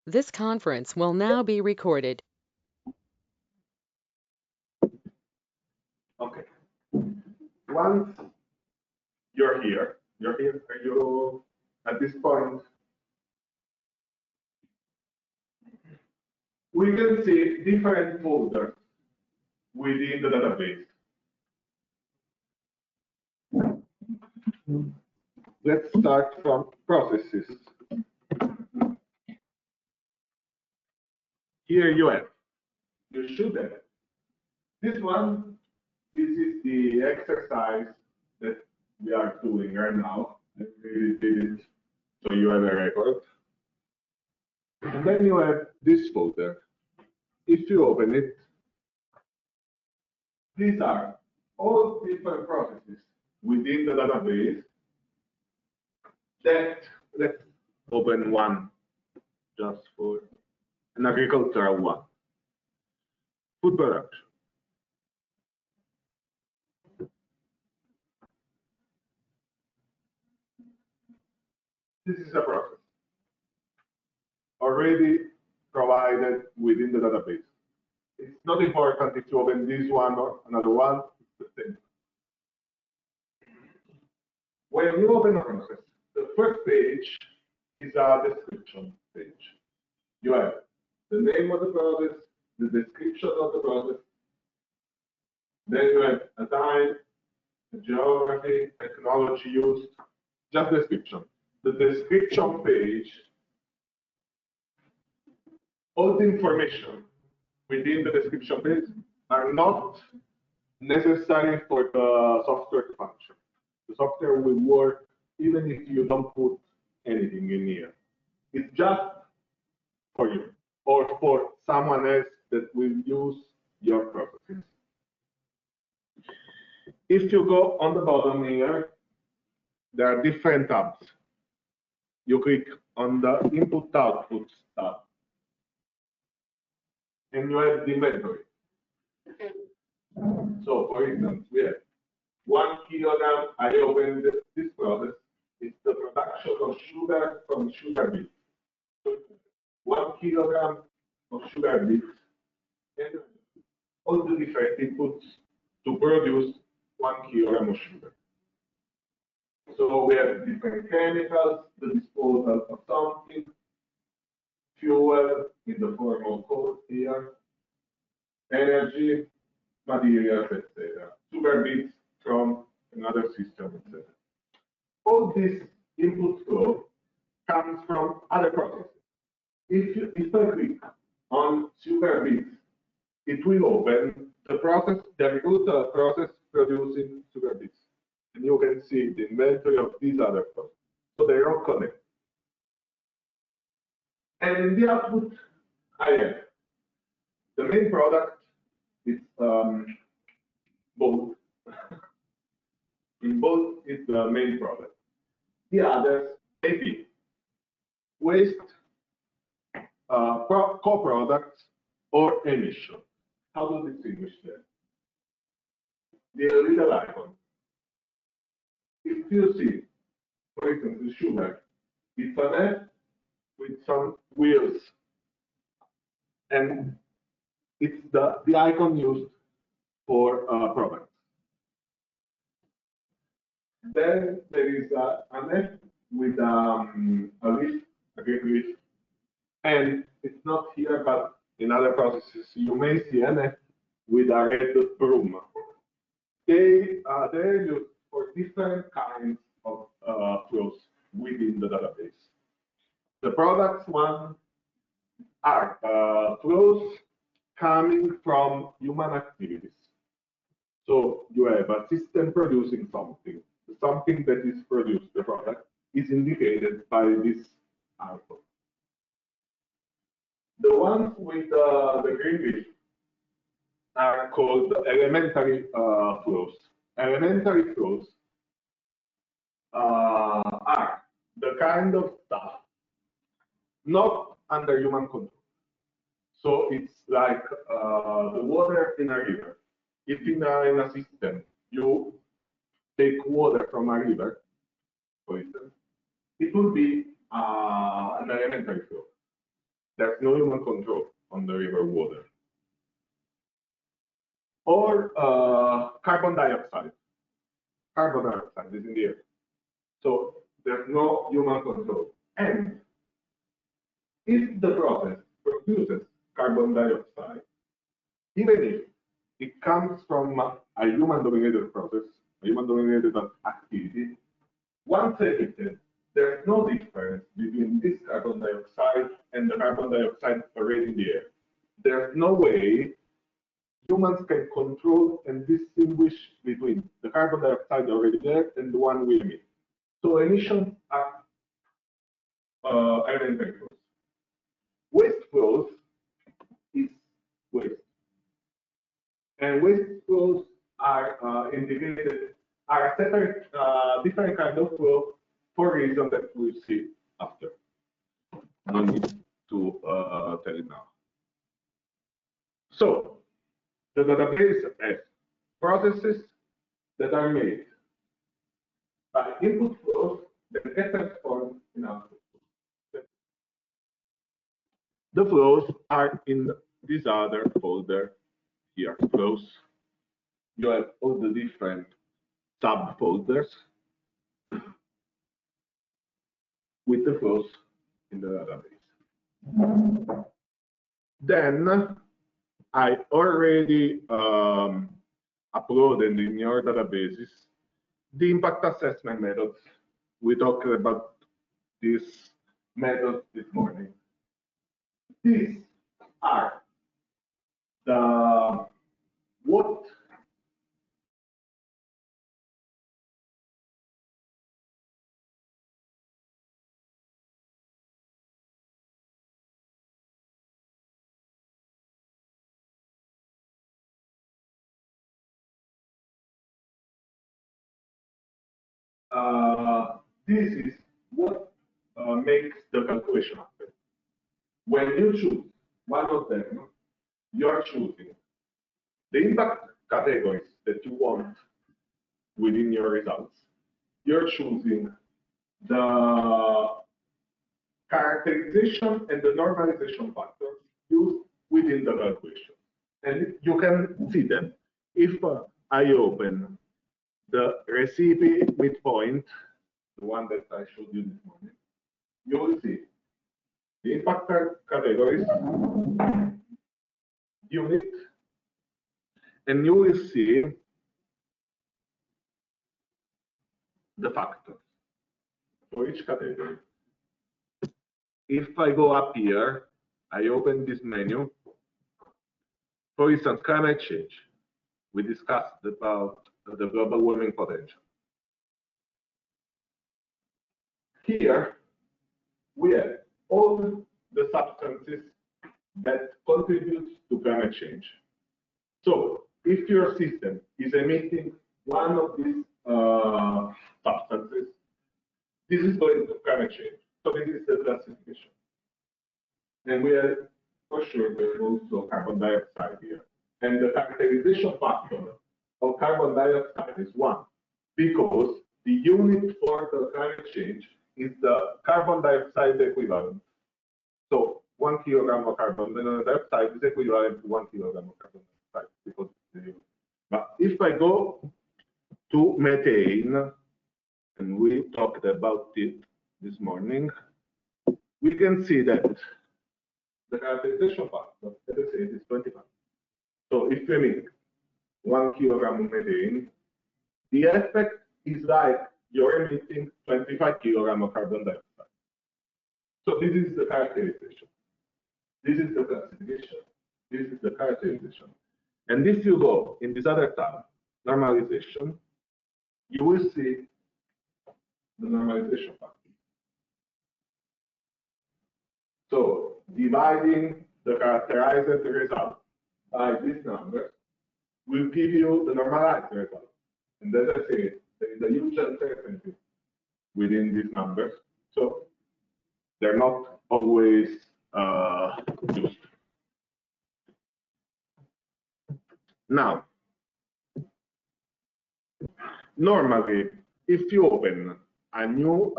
This conference will now be recorded. Okay. Once you're here, are you at this point? We can see different folders within the database. Let's start from processes. Here you should have. This is the exercise that we are doing right now. We did it so you have a record. And then you have this folder. If you open it, these are all different processes within the database that, let's open one just for an agricultural one. Food production. This is a process already provided within the database. It's not important if you open this one or another one, it's the same. When you open a process, the first page is a description page. You have the name of the process, the description of the process, then you have a time, the geography, technology used, just description. The description page, all the information within the description page are not necessary for the software to function. The software will work even if you don't put anything in here. It's just for you or for someone else that will use your processes. If you go on the bottom here, there are different tabs. You click on the input-output tab, and you have the inventory. So, for instance, we have 1 kilogram. I opened this process. It's the production of sugar from sugar beets. So 1 kilogram of sugar beets, and all the different inputs to produce 1 kilogram of sugar. So we have different chemicals, the disposal of something, fuel in the form of coal here, energy, materials, etc. Sugar beets from another system, etc. All this input flow comes from other processes. If I click on sugar beets, it will open the process, the agricultural process producing sugar beets. And you can see the inventory of these other processes. So they are all connected. And in the output, I have the main product is both. In both is the main product. The others may be waste, co-products, or emission. How to distinguish them? The little icon. If you see, for instance, the sugar, it's an F with some wheels, and it's the icon used for products. Then there is an F with a leaf, a green leaf, and it's not here, but in other processes you may see an F with a red broom. They're used for different kinds of flows within the database. The products one are flows coming from human activities. So you have a system producing something. Something that is produced, the product, is indicated by this icon. The ones with the green leaf are called elementary flows. Elementary flows are the kind of stuff not under human control. So it's like the water in a river. If in a system you take water from a river, for instance, it will be an elementary flow. There's no human control on the river water. Or carbon dioxide. Carbon dioxide is in the air. So there's no human control. And if the process produces carbon dioxide, even if it comes from a human-dominated process, a human-dominated activity, once emitted, there's no difference between this carbon dioxide and the carbon dioxide already in the air. There's no way humans can control and distinguish between the carbon dioxide already there and the one we emit. So emissions are identical. Waste flows is waste. And waste flows are indicated, are a separate, different kind of flow for reasons that we'll see after. No need to tell it now. So, the database has processes that are made by input flows that get transformed in output. The flows are in this other folder here, flows. You have all the different subfolders with the flows in the database. Then I already uploaded in your databases the impact assessment methods. We talked about this method this morning. These are the what this is what makes the calculation happen. When you choose one of them, you're choosing the impact categories that you want within your results. You're choosing the characterization and the normalization factors used within the calculation. And you can see them. If I open the recipe midpoint, the one that I showed you this morning, you will see the impact categories, unit, and you will see the factors for each category. If I go up here, I open this menu. For instance, climate change. We discussed about the global warming potential. Here, we have all the substances that contribute to climate change. So, if your system is emitting one of these substances, this is going to climate change. So, this is the classification. And we have, for sure, there's also carbon dioxide here. And the characterization factor of carbon dioxide is 1, because the unit for the climate change is the carbon dioxide equivalent. So 1 kilogram of carbon dioxide is equivalent to 1 kilogram of carbon dioxide. Because but if I go to methane, and we talked about it this morning, we can see that the characterization factor, as I said, is 25. So if you emit 1 kilogram of methane, the effect is like you're emitting 25 kilograms of carbon dioxide. So this is the characterization. This is the classification. This is the characterization. And if you go in this other tab, normalization, you will see the normalization factor. So dividing the characterized result by this number will give you the normalized result. And as I said, there is a huge uncertainty within these numbers. So they're not always used. Now, normally, if you open a new,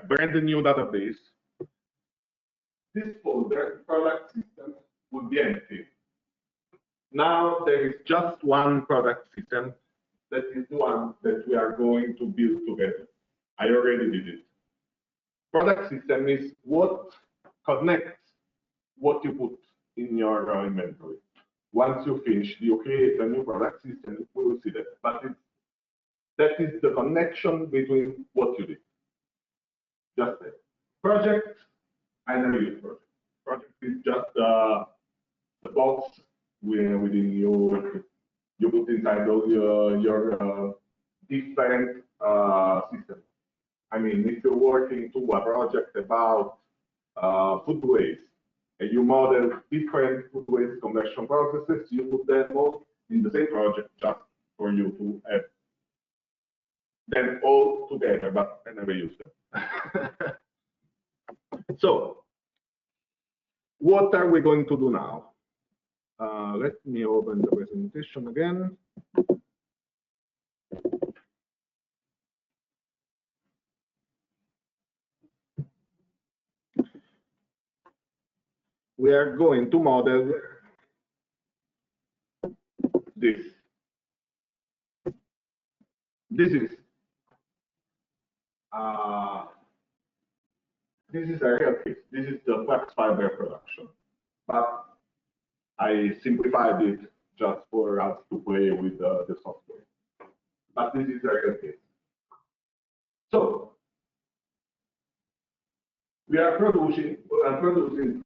brand new database, this folder, product system, would be empty. Now there is just one product system that is the one that we are going to build together. I already did it. Product system is what connects what you put in your inventory. Once you finish, you create a new product system, we will see that. But that is the connection between what you did. Just that. Project, I never use project. Project is just the box within you put inside all your different systems. I mean, if you're working to a project about food waste, and you model different food waste conversion processes, you put them all in the same project just for you to have them all together, but I never use them. So, what are we going to do now? Let me open the presentation again. We are going to model this. This is a real case. This is the flax fiber production, but I simplified it just for us to play with the software. But this is a real case. So we are producing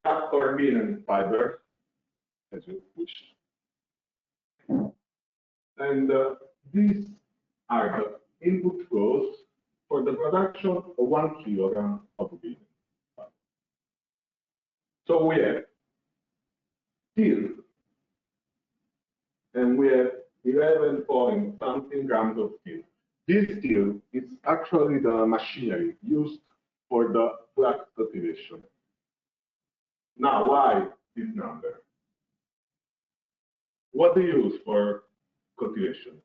tractor linen fiber, as you wish, and these are the input flows for the production of 1 kilogram of linen. So we have steel, and we have 11 point something grams of steel. This steel is actually the machinery used for the flax cultivation. Now, why this number? What do you use for cultivation?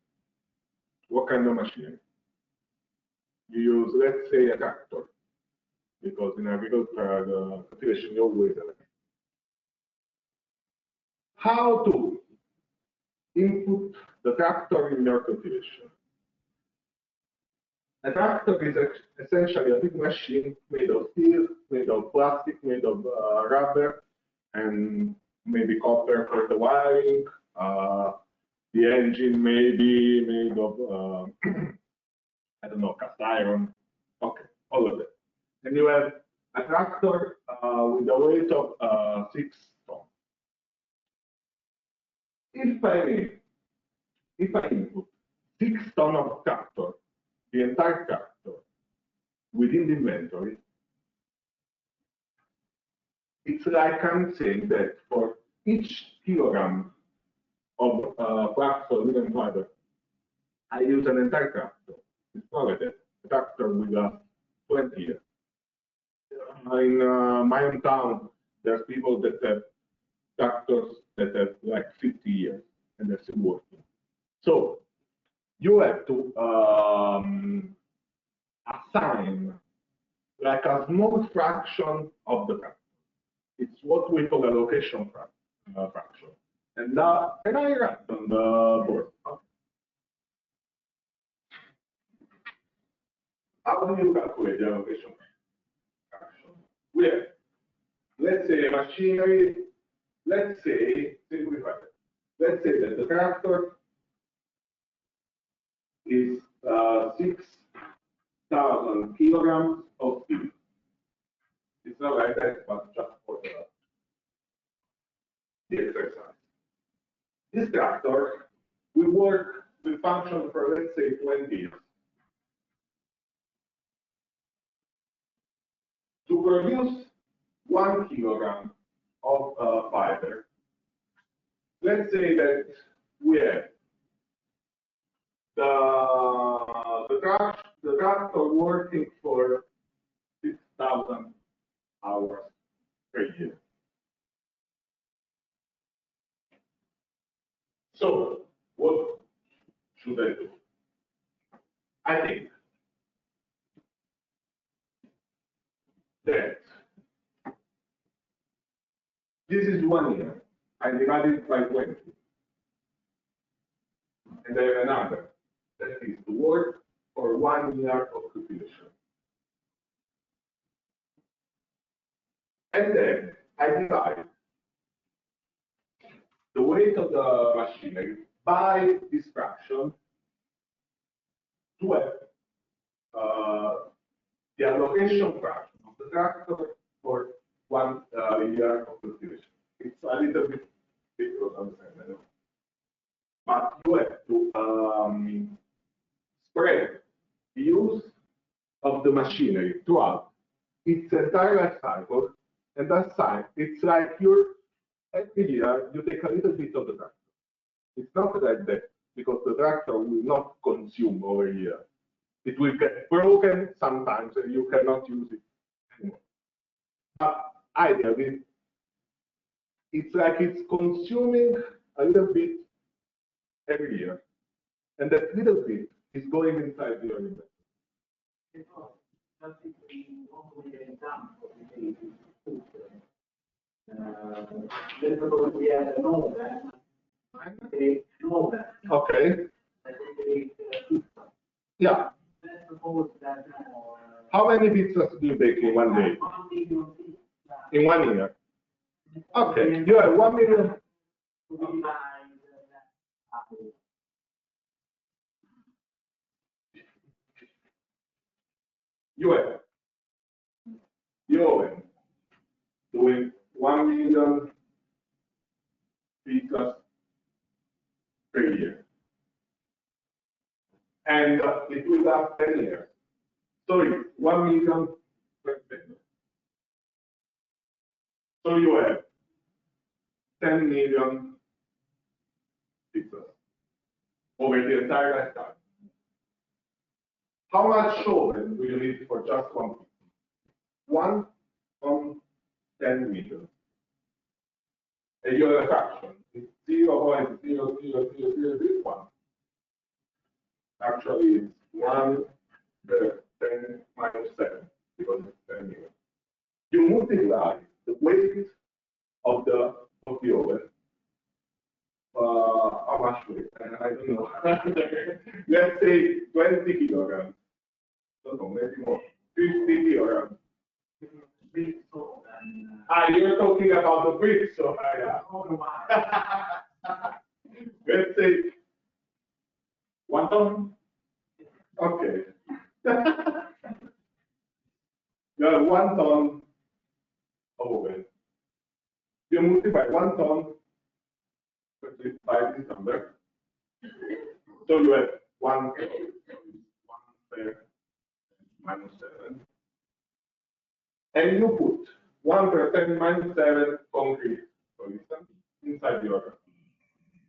What kind of machinery? You use, let's say, a tractor, because in agriculture, the cultivation you always have. How to input the tractor in your cultivation? A tractor is essentially a big machine made of steel, made of plastic, made of rubber, and maybe copper for the wiring. The engine may be made of, I don't know, cast iron. Okay, all of that. And you have a tractor with a weight of 6 tons. If I input 6 tons of tractor, the entire tractor within the inventory, it's like I'm saying that for each kilogram of flax or linen fiber, I use an entire tractor. It's not like that. The tractor will last 20 years. In my hometown, there's people that have tractors that have like 50 years and they're still working. So you have to assign like a small fraction of the tractor. It's what we call a location fraction. And can I write on the board? How do you calculate the allocation fraction? We have, let's say, machinery. Let's say, simplify it. Let's say that the tractor is 6,000 kilograms of steel. It's not like that, but just for the exercise. This tractor will function for, let's say, 20 years. To produce 1 kilogram of fiber, let's say that we have the tractor working for 6,000 hours per year. So what should I do? I think that This is 1 year. I divide it by 20. And I have another. That is the work for 1 year of cultivation. And then I divide the weight of the machinery by this fraction to have the allocation fraction of the tractor for 1 year of cultivation. It's a little bit difficult to understand, I know. But you have to spread the use of the machinery throughout its entire life cycle, and that's time. It's like every year you take a little bit of the tractor. It's not like that, because the tractor will not consume over a year. It will get broken sometimes and you cannot use it anymore. But ideally, it's like it's consuming a little bit every year. And that little bit is going inside the inventory. Okay. Yeah. How many pizzas do you bake in one day? In 1 year? Okay, you have 1 million. You have the oven doing 1 million pizzas per year. And it will last 10 years. Sorry, 1 million per second. So you have 10 million pizzas over the entire lifetime. How much oven do you need for just one pizza? 1 on 10 million. And you have a fraction. It's 0.00001. Actually, it's 1 10 minus 7, because it's 10 million. You multiply the weight of the oven. How much weight? I don't know. Let's say 20 kilograms. I don't know, maybe more. 50 kilograms. You're talking about the bricks, so yeah. Let's say 1 ton. Okay. You have 1 ton of oven. You multiply 1 ton by this number. So you have 1 per minus 7. And you put 1 per 10 minus 7 concrete, for instance, inside your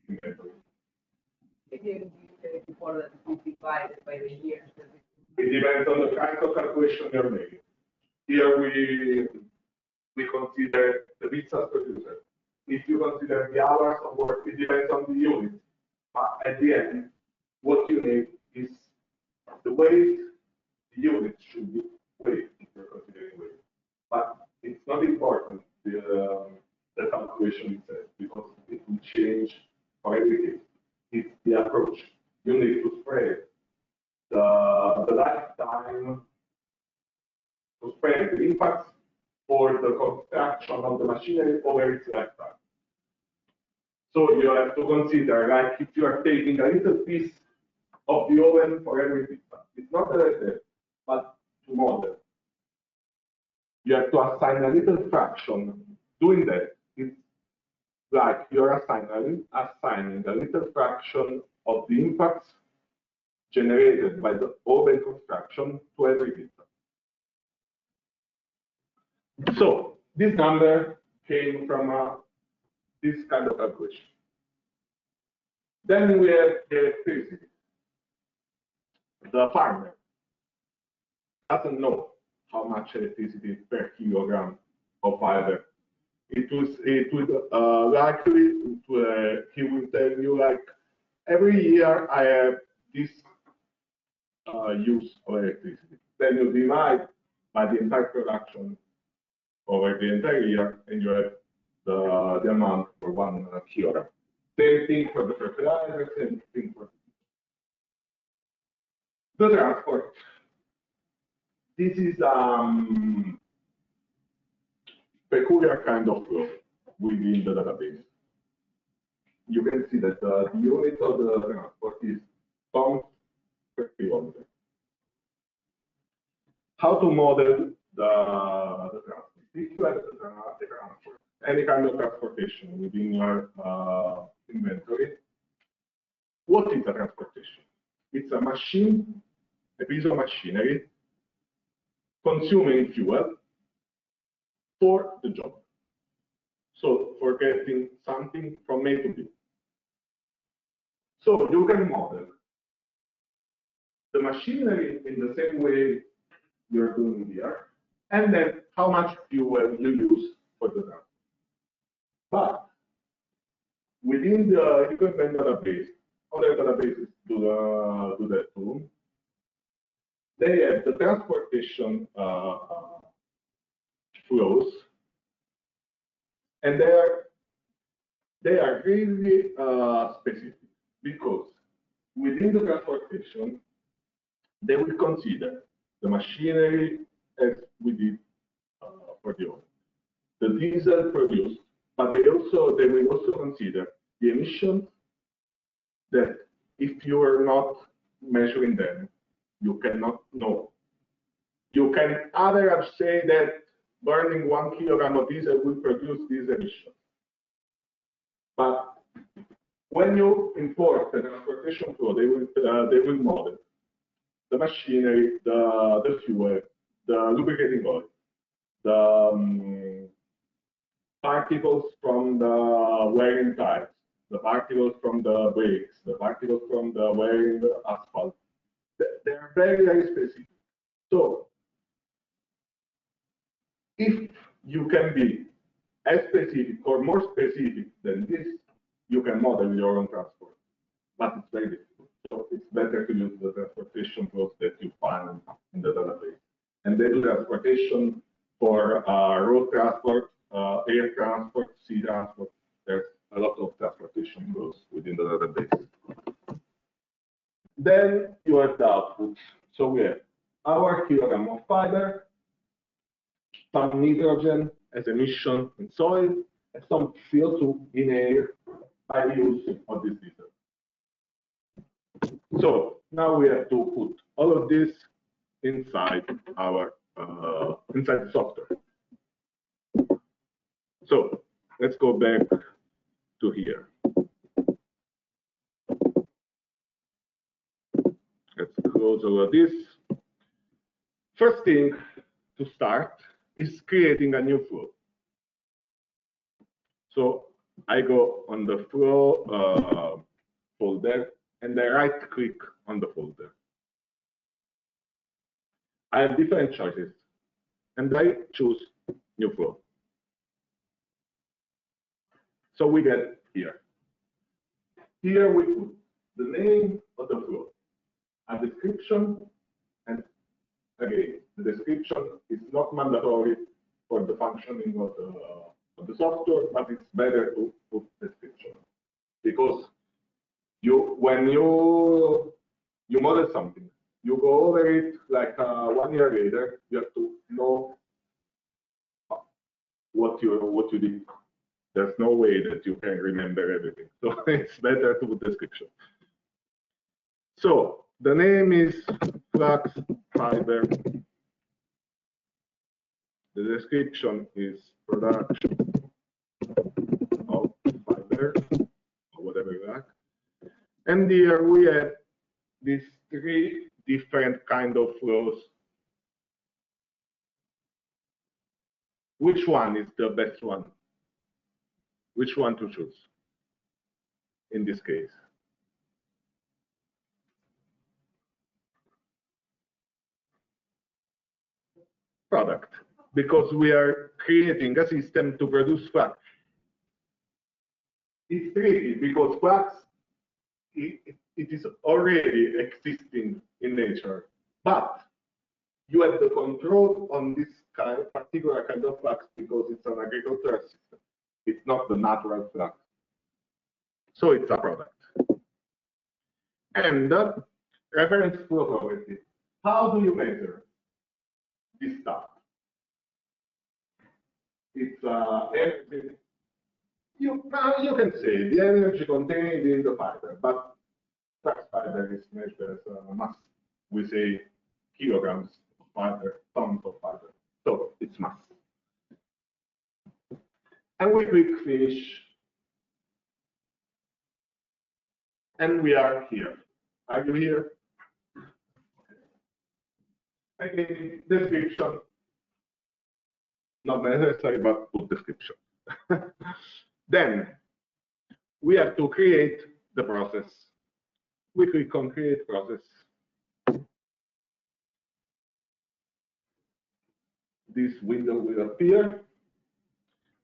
inventory. It divided by the years. It depends on the kind of calculation you're making. Here we consider the pizzas producer. If you consider the hours of work, it depends on the unit. But at the end, what you need is the weight the unit should be weight if you're considering weight. But it's not important the calculation itself, because it will change for everything. It's the approach. You need to spread the lifetime, to spread the impacts for the construction of the machinery over its lifetime. So you have to consider, like, if you are taking a little piece of the oven for every pizza. It's not like that, but to model. You have to assign a little fraction. Doing that, it's like you're assigning a little fraction of the impacts generated by the oven construction to every pizza. So this number came from this kind of calculation. Then we have electricity. The farmer doesn't know how much electricity per kilogram of fiber. He will likely he will tell you, like, every year I have this use of electricity. Then you divide by the entire production over the entire year, and you have the amount for 1 kilogram. Same thing for the fertilizer, same thing for the transport. This is peculiar kind of flow within the database. You can see that the unit of the transport is tons per kilometer. How to model the transport? If you have the transport, any kind of transportation within your inventory, what is a transportation? It's a machine, a piece of machinery consuming fuel for the job. So for getting something from A to B. So you can model the machinery in the same way you're doing here, and then how much fuel you use for the transport. But within the equipment database, other databases do that too. They have the transportation flows, and they are really specific because within the transportation, they will consider the machinery as we did for the oil, the diesel produced, but they will also consider the emissions that if you are not measuring them, you cannot know. You can either say that burning 1 kilogram of diesel will produce these emissions. But when you import the transportation flow, they will model the machinery, the fuel, the lubricating oil, the particles from the wearing tires, the particles from the brakes, the particles from the wearing the asphalt. They are very, very specific. So if you can be as specific or more specific than this, you can model your own transport. But it's very difficult. So it's better to use the transportation flows that you find in the database. And they do transportation for road transport, air transport, sea transport. There's a lot of transportation flows within the database. Then you have the output. So we have our kilogram of fiber, some nitrogen as emission in soil, and some CO2 in air by the use of this diesel. So now we have to put all of this inside our inside the software. So let's go back to here. Let's close all of this. First thing to start is creating a new flow. So I go on the flow folder and I right click on the folder. I have different choices and I choose new flow. So we get here. Here we put the name of the flow, a description, and again, the description is not mandatory for the functioning of the software, but it's better to put description because when you model something, you go over it like 1 year later, you have to know what you did. There's no way that you can remember everything. So it's better to put description. So the name is flux fiber. The description is production of fiber, or whatever you like. And here we have these 3 different kind of flows. Which one is the best one? Which one to choose in this case? Product, because we are creating a system to produce flux. It's tricky because flux, it is already existing in nature, but you have the control on this particular kind of flux because it's an agricultural system. It not the natural flux. So it's a product. And reference flow property. How do you measure this stuff? It's energy. You can say the energy contained in the fiber, but flax fiber is measured as mass. We say kilograms of fiber, tons of fiber. So it's mass. And we click finish. And we are here. Are you here? Again, description. Not necessary, but put description. Then we have to create the process. We click on create process. This window will appear,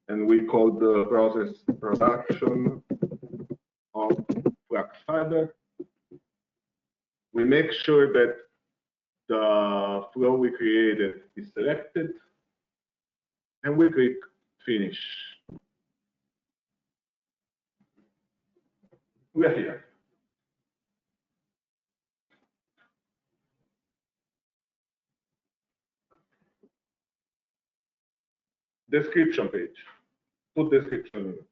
and we call the process production of flax fiber. We make sure that the flow we created is selected, and we click finish. We are here. Description page. Put description in it.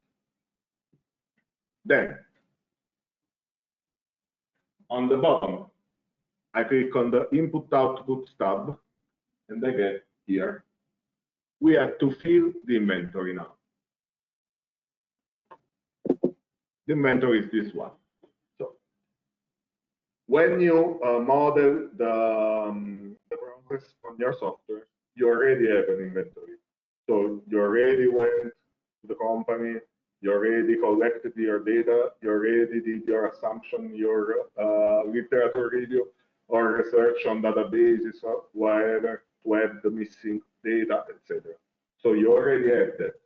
Then, on the bottom, I click on the input output tab, and I get here. We have to fill the inventory now. The inventory is this one. So, when you model the process on your software, you already have an inventory. So you already went to the company, you already collected your data, you already did your assumption, your literature review, or research on databases or whatever to have the missing data, etc. So you already have that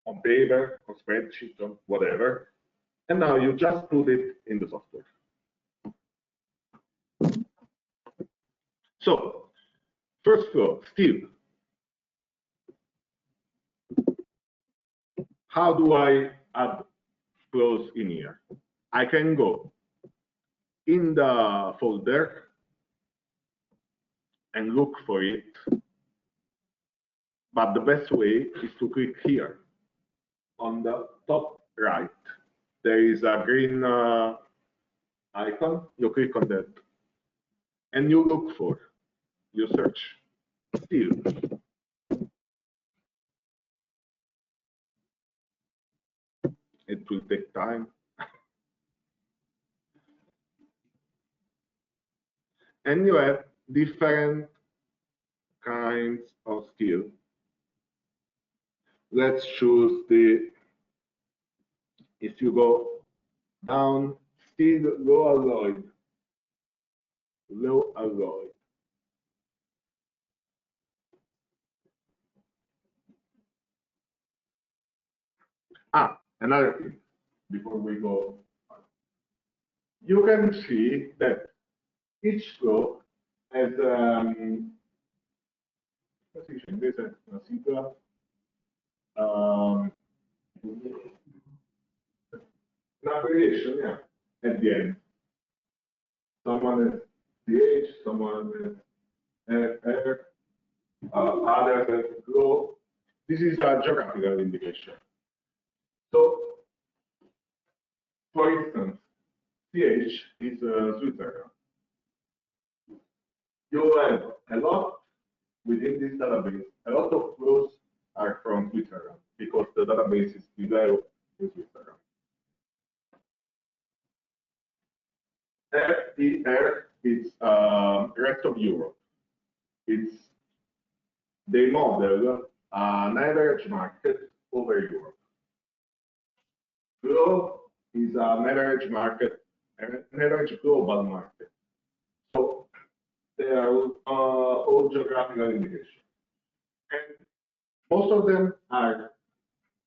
on paper, on spreadsheet, on whatever, and now you just put it in the software. So first flow, still. How do I add flows in here? I can go in the folder and look for it, but the best way is to click here on the top right. There is a green icon. You click on that and you look for, you search still. It will take time. And you have different kinds of steel. Let's choose the, if you go down, steel low alloy. Low alloy. Another thing before we go. You can see that each flow has una sigla, an abbreviation, yeah, at the end. Someone has DH, someone has R, others has GLO. This is a geographical indication. So, for instance, CH is Switzerland. You have a lot within this database. A lot of flows are from Switzerland because the database is developed in Switzerland. FER is rest of Europe. It's they model an average market over Europe. GLO is an average market, an average global market. So they are all geographical indications. And most of them are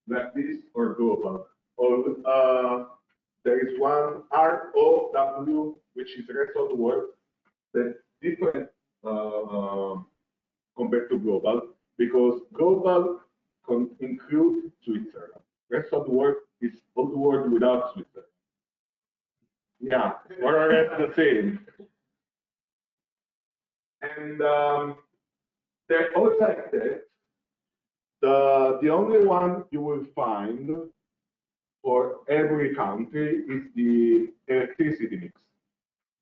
like this or global. Or there is one ROW, which is the rest of the world, that's different compared to global, because global includes Switzerland. Rest of the world is all the world without Switzerland. Yeah, more or less the same. And they're all like that. The only one you will find for every country is the electricity mix,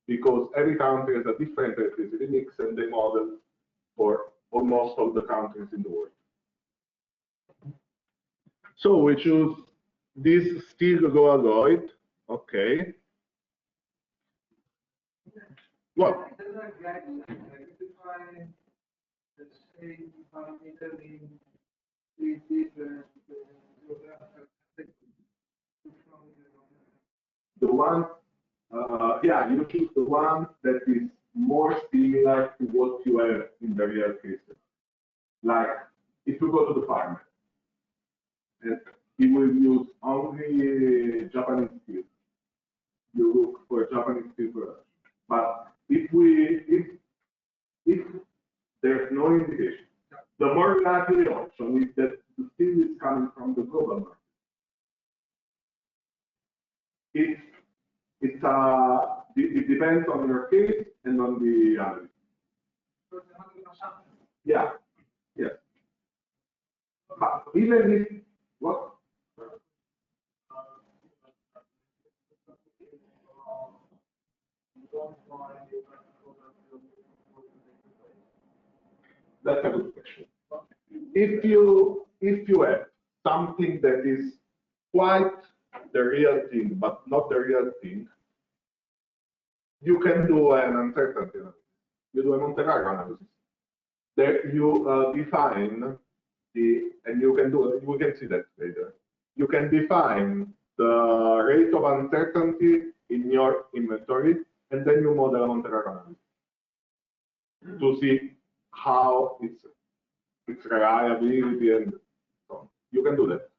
because every country has a different electricity mix and they model for almost all the countries in the world. So we choose this steel alloyed. Okay. What? The one, yeah, you choose the one that is more similar to what you have in the real case. Like if you go to the farm, and he will use only Japanese steel. You look for Japanese steel production. But if there's no indication, the more likely option is that the steel is coming from the global market. It depends on your case and on the analysis. Yeah, yes. But even if what? That's a good question. If you have something that is quite the real thing but not the real thing, you can do an uncertainty analysis. You do a Monte Carlo analysis. There you define and you can do, we can see that later. You can define the rate of uncertainty in your inventory, and then you model a Monte Carlo analysis to see how its reliability and so on. You can do that.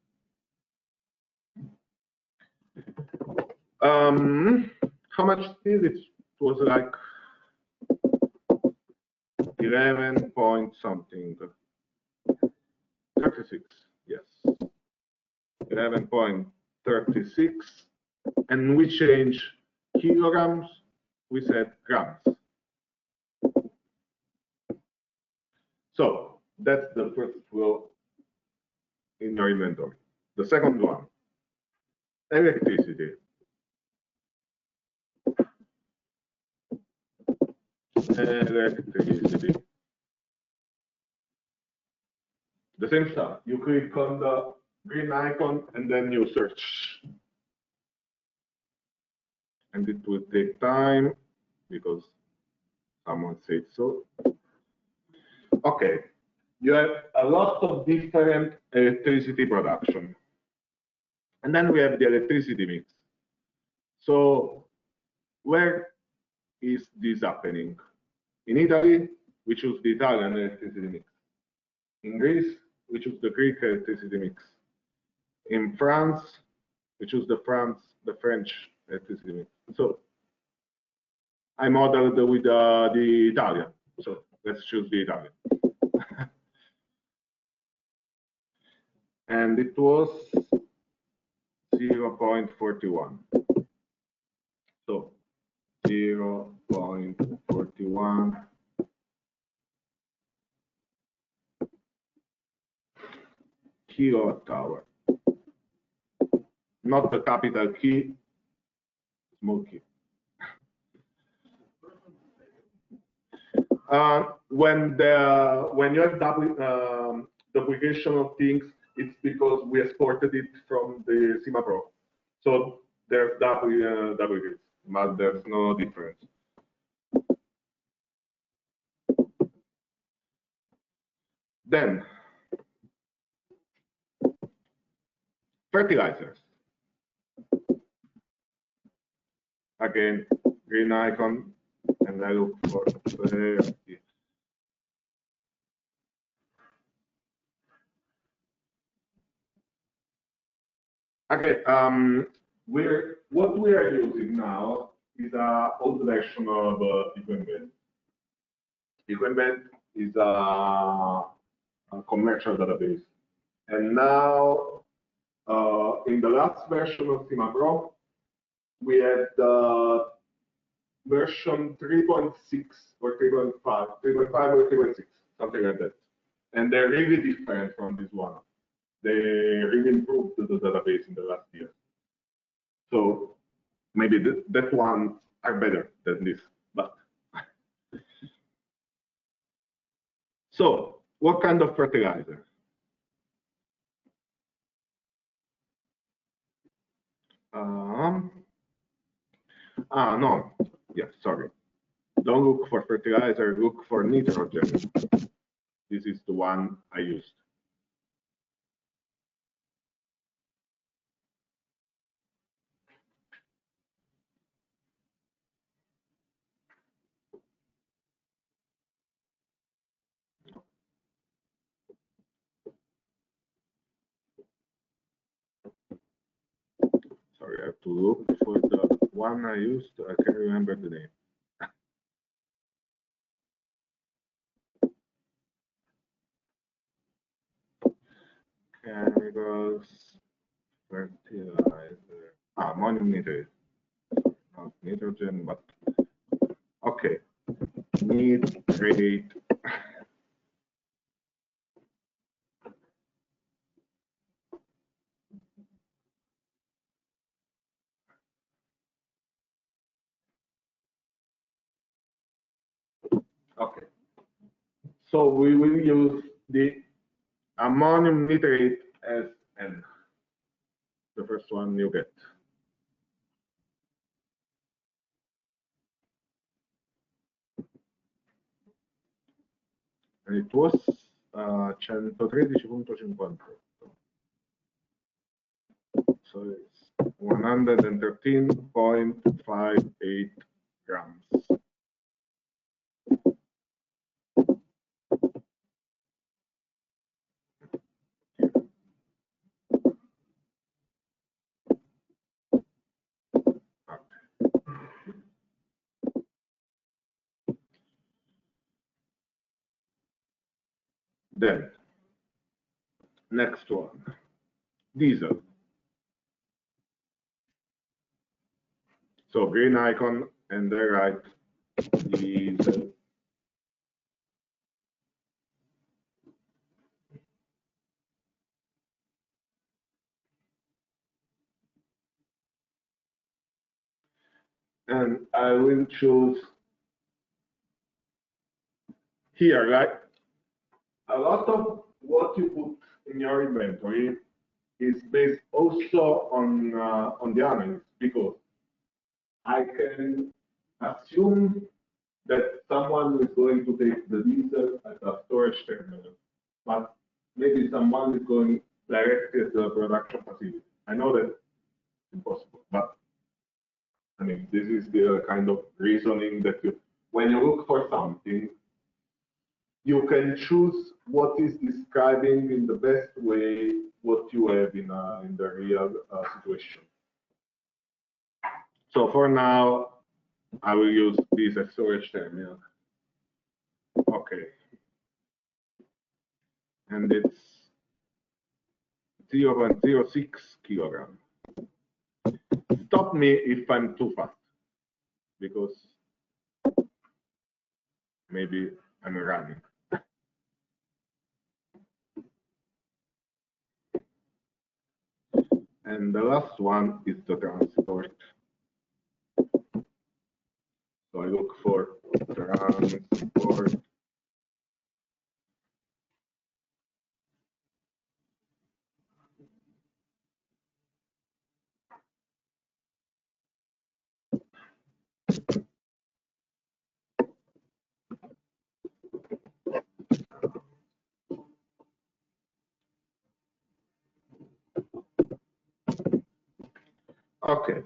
How much steel? It was like 11 point something. 36, yes. 11.36. And we change kilograms, we said grams. So that's the first row in your inventory. The second one, electricity. Electricity. The same stuff. You click on the green icon and then you search. And it will take time because someone said so. Okay, you have a lot of different electricity production. And then we have the electricity mix. So where is this happening? In Italy, we choose the Italian electricity mix. In Greece, we choose the Greek electricity mix. In France, we choose the French electricity mix. So I modeled with the Italian. So let's choose the Italian. And it was 0.41. So 0.41 kilowatt hour. Not the capital key, small key. When you have duplication of things, it's because we exported it from the CIMA Pro. So there's duplicates, but there's no difference. Then fertilizers. Again, green icon, and I look for okay, what we are using now is an old version of equipment. Equipment is a commercial database, and now in the last version of Cima Pro, we had version 3.6 or 3.5, 3.5 or 3.6, something like that. And they're really different from this one. They really improved the database in the last year. So maybe that one are better than this, but. So what kind of fertilizer? No, yeah, sorry. Don't look for fertilizer, look for nitrogen. This is the one I used. Sorry, I have to look for the one I used. I can't remember the name. Chemicals, fertilizer, ammonium nitrate, not nitrogen, but okay, nitrate. Okay, so we will use the ammonium nitrate as N, the first one you get. And it was 113.50. So it's 113.58 grams. Then, next one, diesel. So green icon and the right, diesel. And I will choose here, right? A lot of what you put in your inventory is based also on the analysis, because I can assume that someone is going to take the diesel at a storage terminal, but maybe someone is going directly to the production facility. I know that it's impossible, but I mean, this is the kind of reasoning that when you look for something, you can choose what is describing in the best way what you have in the real situation. So for now, I will use this as storage terminal. Okay. And it's 0.06 kilogram. Stop me if I'm too fast, because maybe I'm running. And the last one is the transport. So I look for transport. Okay.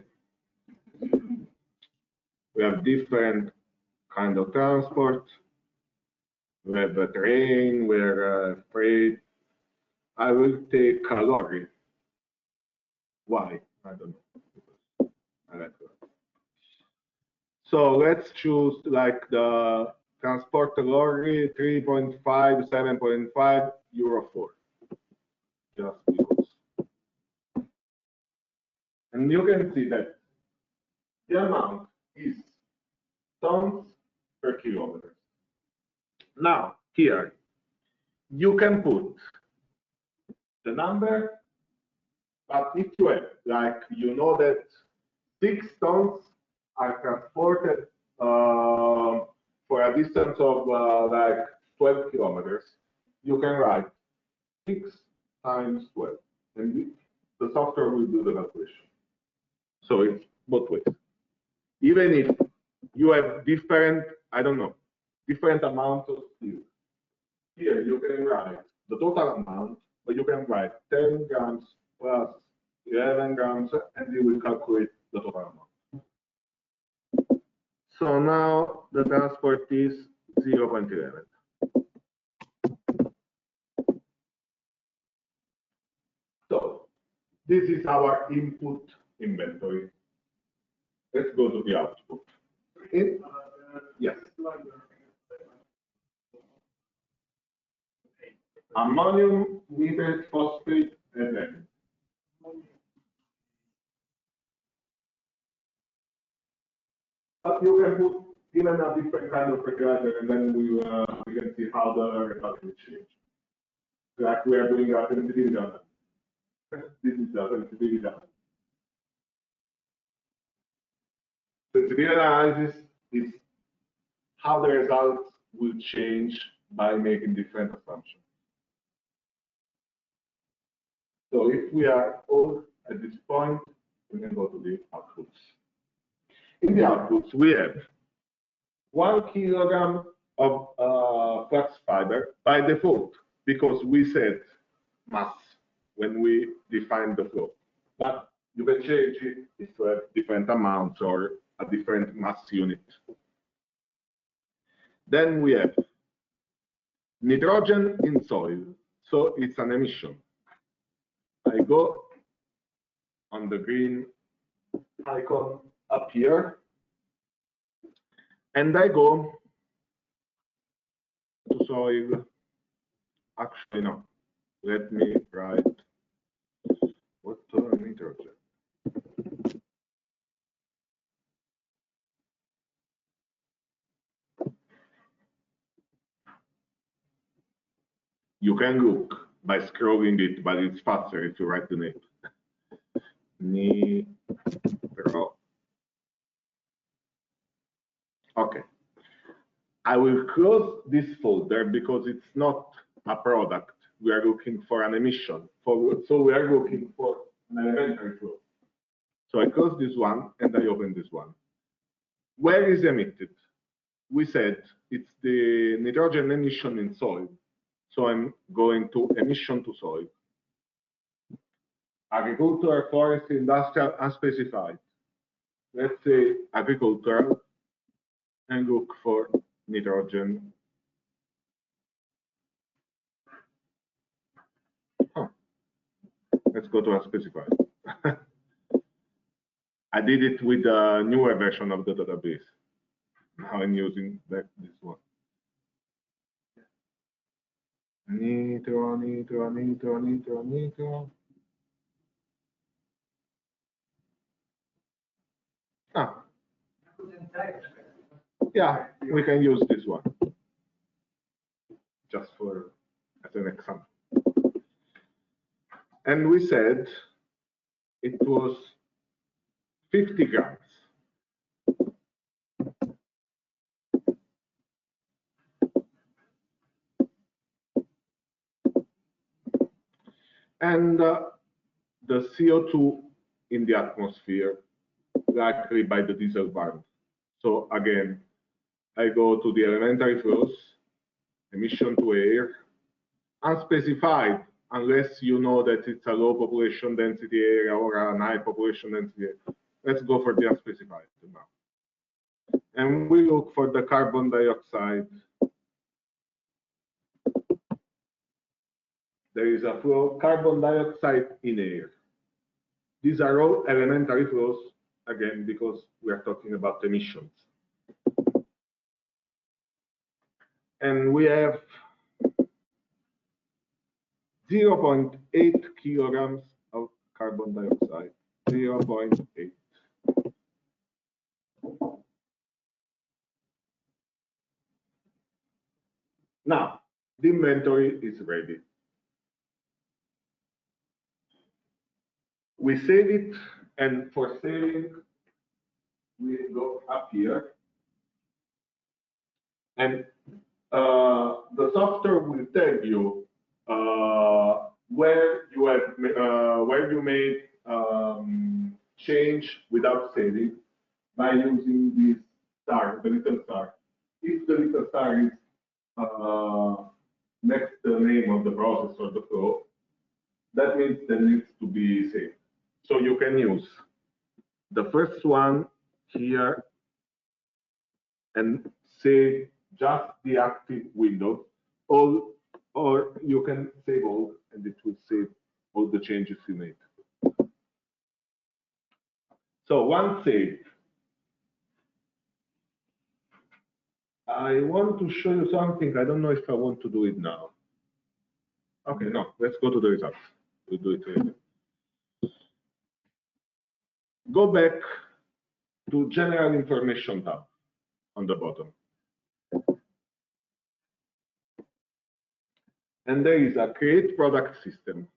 We have different kind of transport. We have a train, we have freight. I will take a lorry. Why? I don't know. I like that. So let's choose like the transport lorry 3.5, 7.5, Euro 4. Just because. you can see that the amount is tons per kilometer. Now, here, you can put the number, but if you have, like, you know that 6 tons are transported for a distance of like 12 kilometers, you can write 6 times 12, and the software will do the calculation. So it's both ways. Even if you have different, I don't know, different amounts of steel, here you can write the total amount, but you can write 10 grams plus 11 grams, and you will calculate the total amount. So now the transport is 0.11. So this is our input inventory. Let's go to the output. Yes. Ammonium, nitrate, phosphate, and then. But you can put even a different kind of fertilizer, and then we can see how the result will change. Like we are doing a sensitivity analysis. This is the sensitivity analysis. Sensitivity analysis is how the results will change by making different assumptions. So if we are all at this point, we can go to the outputs. In the outputs, we have 1 kilogram of flax fiber by default, because we said mass when we define the flow. But you can change it if you have different amounts or a different mass unit. Then we have nitrogen in soil, so it's an emission. I go on the green icon up here, and I go to soil. Actually, no. Let me write water nitrogen. You can look by scrolling it, but it's faster if you write the name. Nitro. Okay. I will close this folder because it's not a product. We are looking for an emission. So we are looking for an elementary flow. So I close this one and I open this one. Where is emitted? We said it's the nitrogen emission in soil. So I'm going to emission to soil. Agricultural, forestry, industrial, unspecified. Let's say agricultural, and look for nitrogen. Oh. Let's go to unspecified. I did it with a newer version of the database. Now I'm using this one. Nitro, nitro, nitro, nitro, nitro. Ah. Yeah, we can use this one. Just for as an example. And we said it was 50 grams. And the CO2 in the atmosphere, likely by the diesel burn. So again, I go to the elementary flows, emission to air, unspecified, unless you know that it's a low population density area or a high population density area. Let's go for the unspecified now. And we look for the carbon dioxide. There is a flow, carbon dioxide in air. These are all elementary flows, again, because we are talking about emissions. And we have 0.8 kilograms of carbon dioxide. 0.8. Now, the inventory is ready. We save it, and for saving, we go up here, and the software will tell you where you made change without saving by using this star, the little star. If the little star is next to the name of the process or the flow, that means that needs to be saved. So you can use the first one here and save just the active window, or you can save all, and it will save all the changes you made. So once saved, I want to show you something. I don't know if I want to do it now. Okay, no, let's go to the results. We'll do it later. Go back to General Information tab on the bottom. And there is a Create Product System.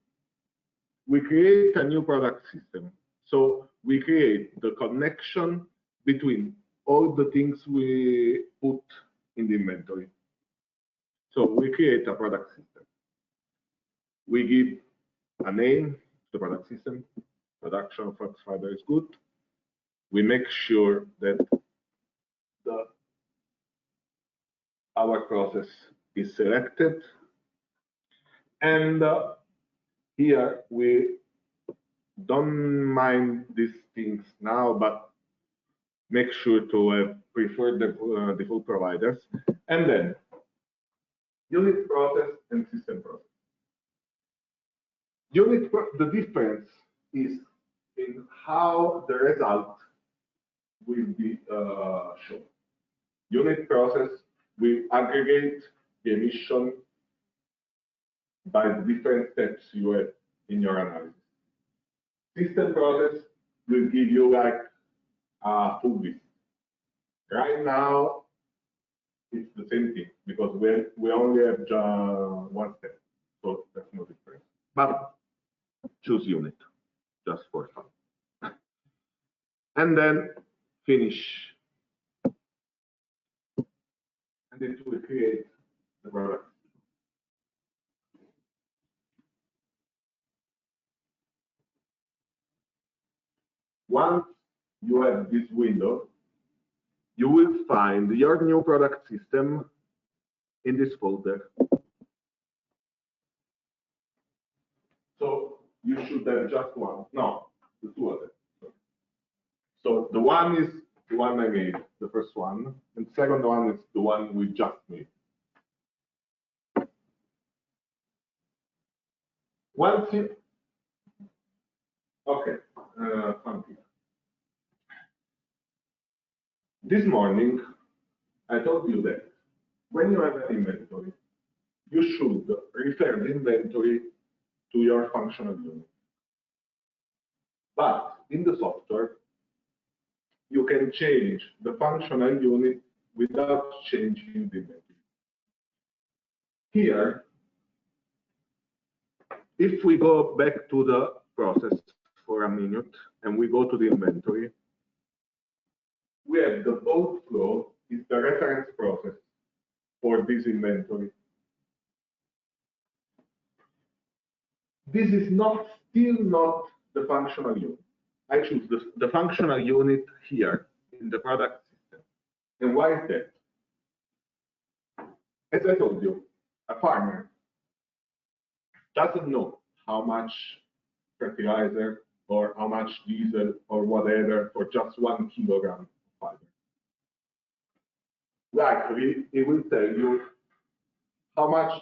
We create a new product system. So we create the connection between all the things we put in the inventory. So we create a product system. We give a name to the product system. Production of flax fiber is good. We make sure that our process is selected. And here we don't mind these things now, but make sure to have preferred the default providers. And then unit process and system process. The difference is in how the result will be shown. Unit process will aggregate the emission by the different steps you have in your analysis. System process will give you like a full list. Right now, it's the same thing because we only have one step, so that's no difference. But choose unit just for fun. And then finish. And it will create the product. Once you have this window, you will find your new product system in this folder. So you should have just one. No, the two of them. So the one is the one I made, the first one, and the second one is the one we just made. Once you, okay, funky. This morning, I told you that when you have an inventory, you should refer the inventory to your functional unit. But in the software, you can change the functional unit without changing the inventory. Here, if we go back to the process for a minute and we go to the inventory, we have the bulk flow is the reference process for this inventory. This is still not the functional unit. I choose the functional unit here in the product system. And why is that? As I told you, a farmer doesn't know how much fertilizer or how much diesel or whatever for just 1 kilogram of fiber. Likely, it will tell you how much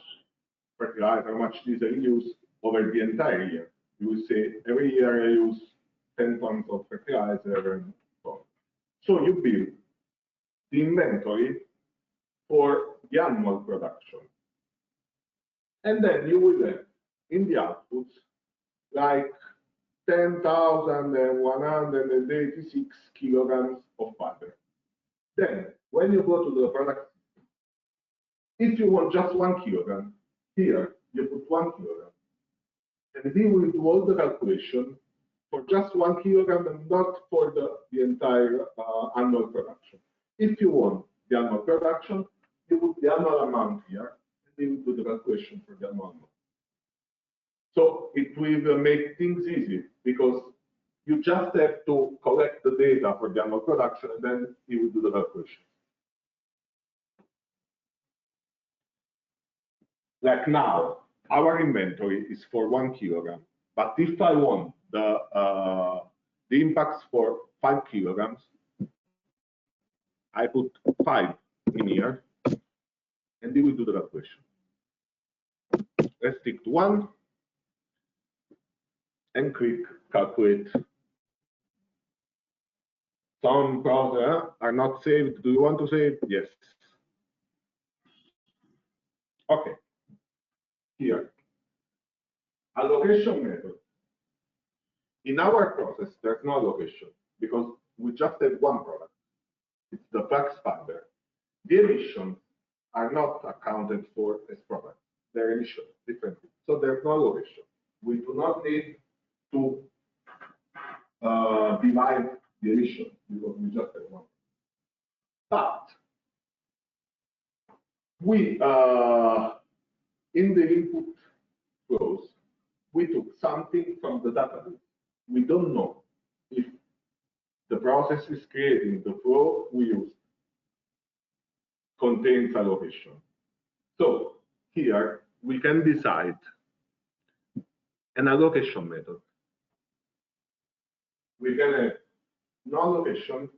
fertilizer, how much diesel you use over the entire year. You will say, every year I use 10 tons of fertilizer and so on. So you build the inventory for the annual production. And then you will have in the outputs like 10,186 kilograms of fiber. Then, when you go to the product, if you want just 1 kilogram, here you put 1 kilogram. And we will do all the calculation for just 1 kilogram and not for the entire annual production. If you want the annual production, you put the annual amount here, and we will do the calculation for the annual amount. So it will make things easy because you just have to collect the data for the annual production, and then you will do the calculation. Like now, our inventory is for 1 kilogram, but if I want the impacts for 5 kilograms, I put 5 in here, and we will do the calculation. Let's stick to 1 and click calculate. Some browsers are not saved. Do you want to save? Yes. Okay. Here, allocation method. In our process, there's no allocation because we just have one product. It's the flax fiber. The emissions are not accounted for as product. They're emissions differently. So there's no allocation. We do not need to divide the emission because we just have one. But we, in the input flows, we took something from the database. We don't know if the process is creating the flow we use contains allocation. So here we can decide an allocation method. We can have no allocation.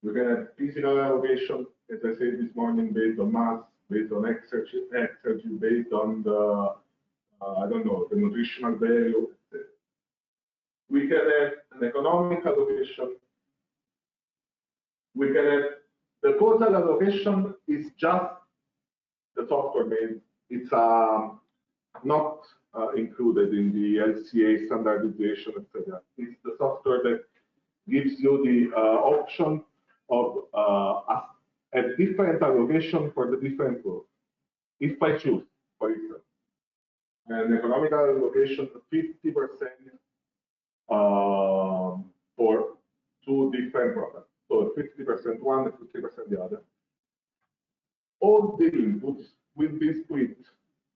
We can have physical allocation, as I said this morning, based on mass, based on exergy, based on the, I don't know, the nutritional value. We can have an economic allocation. We can have the total allocation is just the software base. It's not included in the LCA standardization, etc. It's the software that gives you the option of a different allocation for the different flows. If I choose, for example, an economic allocation of 50% for two different products, so 50% one and 50% the other, all the inputs will be split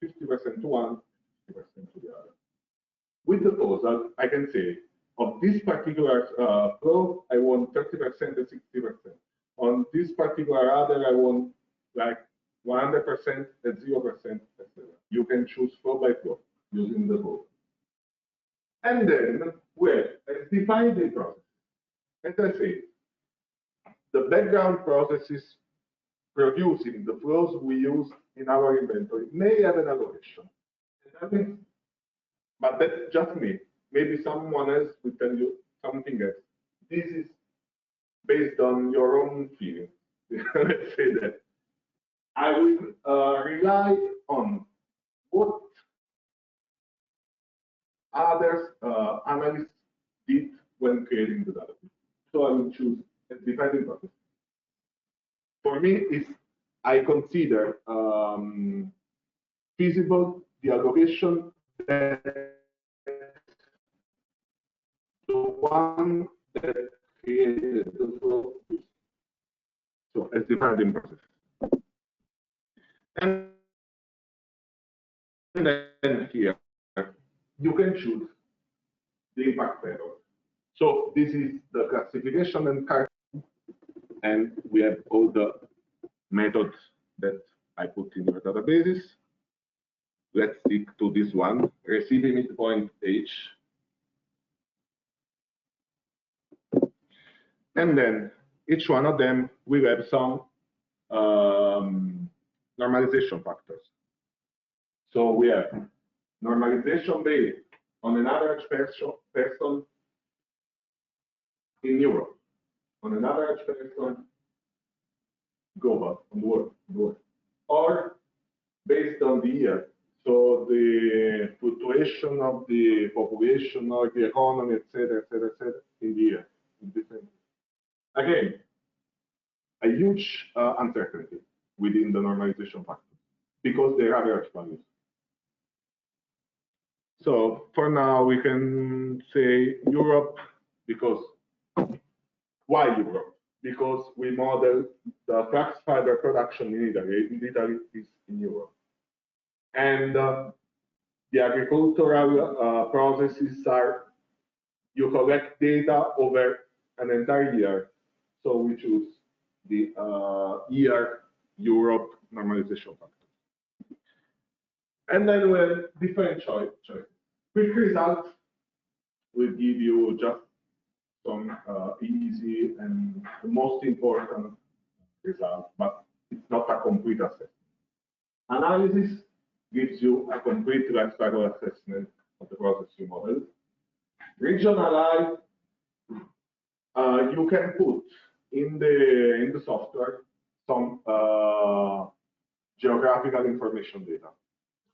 50% to one, 50% to the other. With the total, I can say, of this particular flow, I want 30% and 60%. On this particular other, I want like 100% and 0%, etc. You can choose flow by flow using the code. And then we have defined the process. As I say, the background processes producing the flows we use in our inventory may have an allocation. That means, but that's just me. Maybe someone else will tell you something else. This is based on your own feeling. Let's say that. I will rely on what others analysts did when creating the data. So I will choose a defining process. For me, if I consider feasible the allocation that the one that created the flow. So as defined process. And then here, you can choose the impact method. So this is the classification and we have all the methods that I put in your databases. Let's stick to this one, receiving midpoint H. And then each one of them will have some normalization factors. So we have normalization based on an average person in Europe, on an average person global, on the world, or based on the year. So the fluctuation of the population or the economy, etc., in the year. In different. Again, a huge uncertainty within the normalization factor because they are average values. So for now, we can say Europe because why Europe? Because we model the flax fiber production in Italy. In Italy is in Europe, and the agricultural processes are you collect data over an entire year. So we choose the year Europe normalization factor. And then we have different choices. Quick results will give you just some easy and the most important results, but it's not a complete assessment. Analysis gives you a complete life cycle assessment of the process you model. Regionalize, you can put in the software some geographical information data.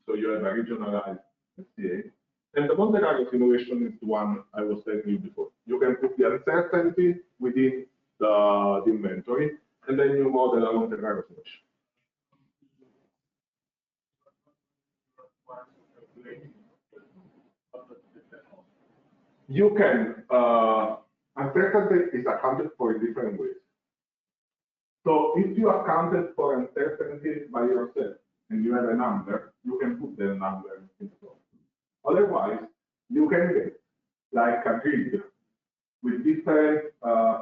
So you have a regionalized LCA. And the Monte Carlo simulation is the one I was telling you before. You can put the uncertainty within the inventory, and then you model a Monte Carlo simulation. You can, uncertainty is accounted for in different ways. So if you accounted for uncertainty by yourself and you have a number, you can put the number in the software. Otherwise, you can get like a grid with different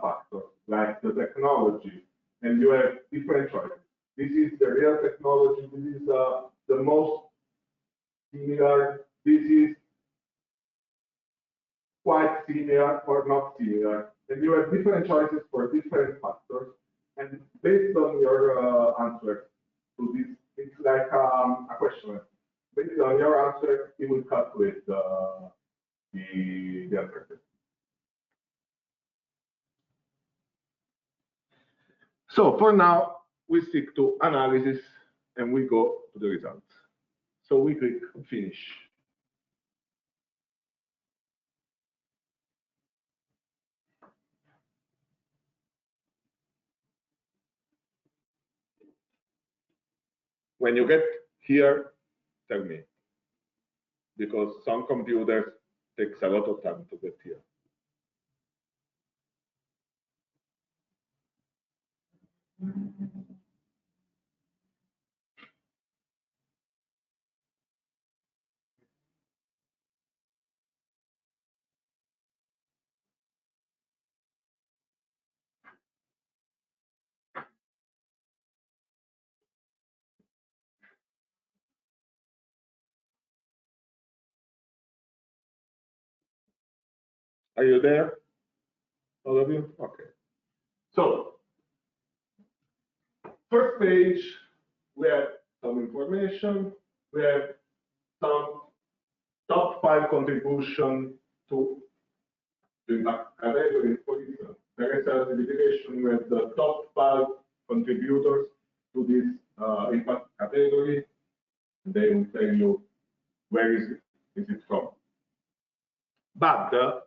factors, like the technology, and you have different choices. This is the real technology, this is the most similar, this is quite similar or not similar. And you have different choices for different factors. And based on your answer to this, it's like a question. Based on your answer, it will calculate the answer. So for now, we stick to analysis and we go to the results. So we click finish. When you get here, tell me, because some computers takes a lot of time to get here. Are you there, all of you? Okay. So, first page, we have some information. We have some top 5 contribution to the impact category. For instance, there is a certification with the top 5 contributors to this impact category. They will tell you where is it from. But the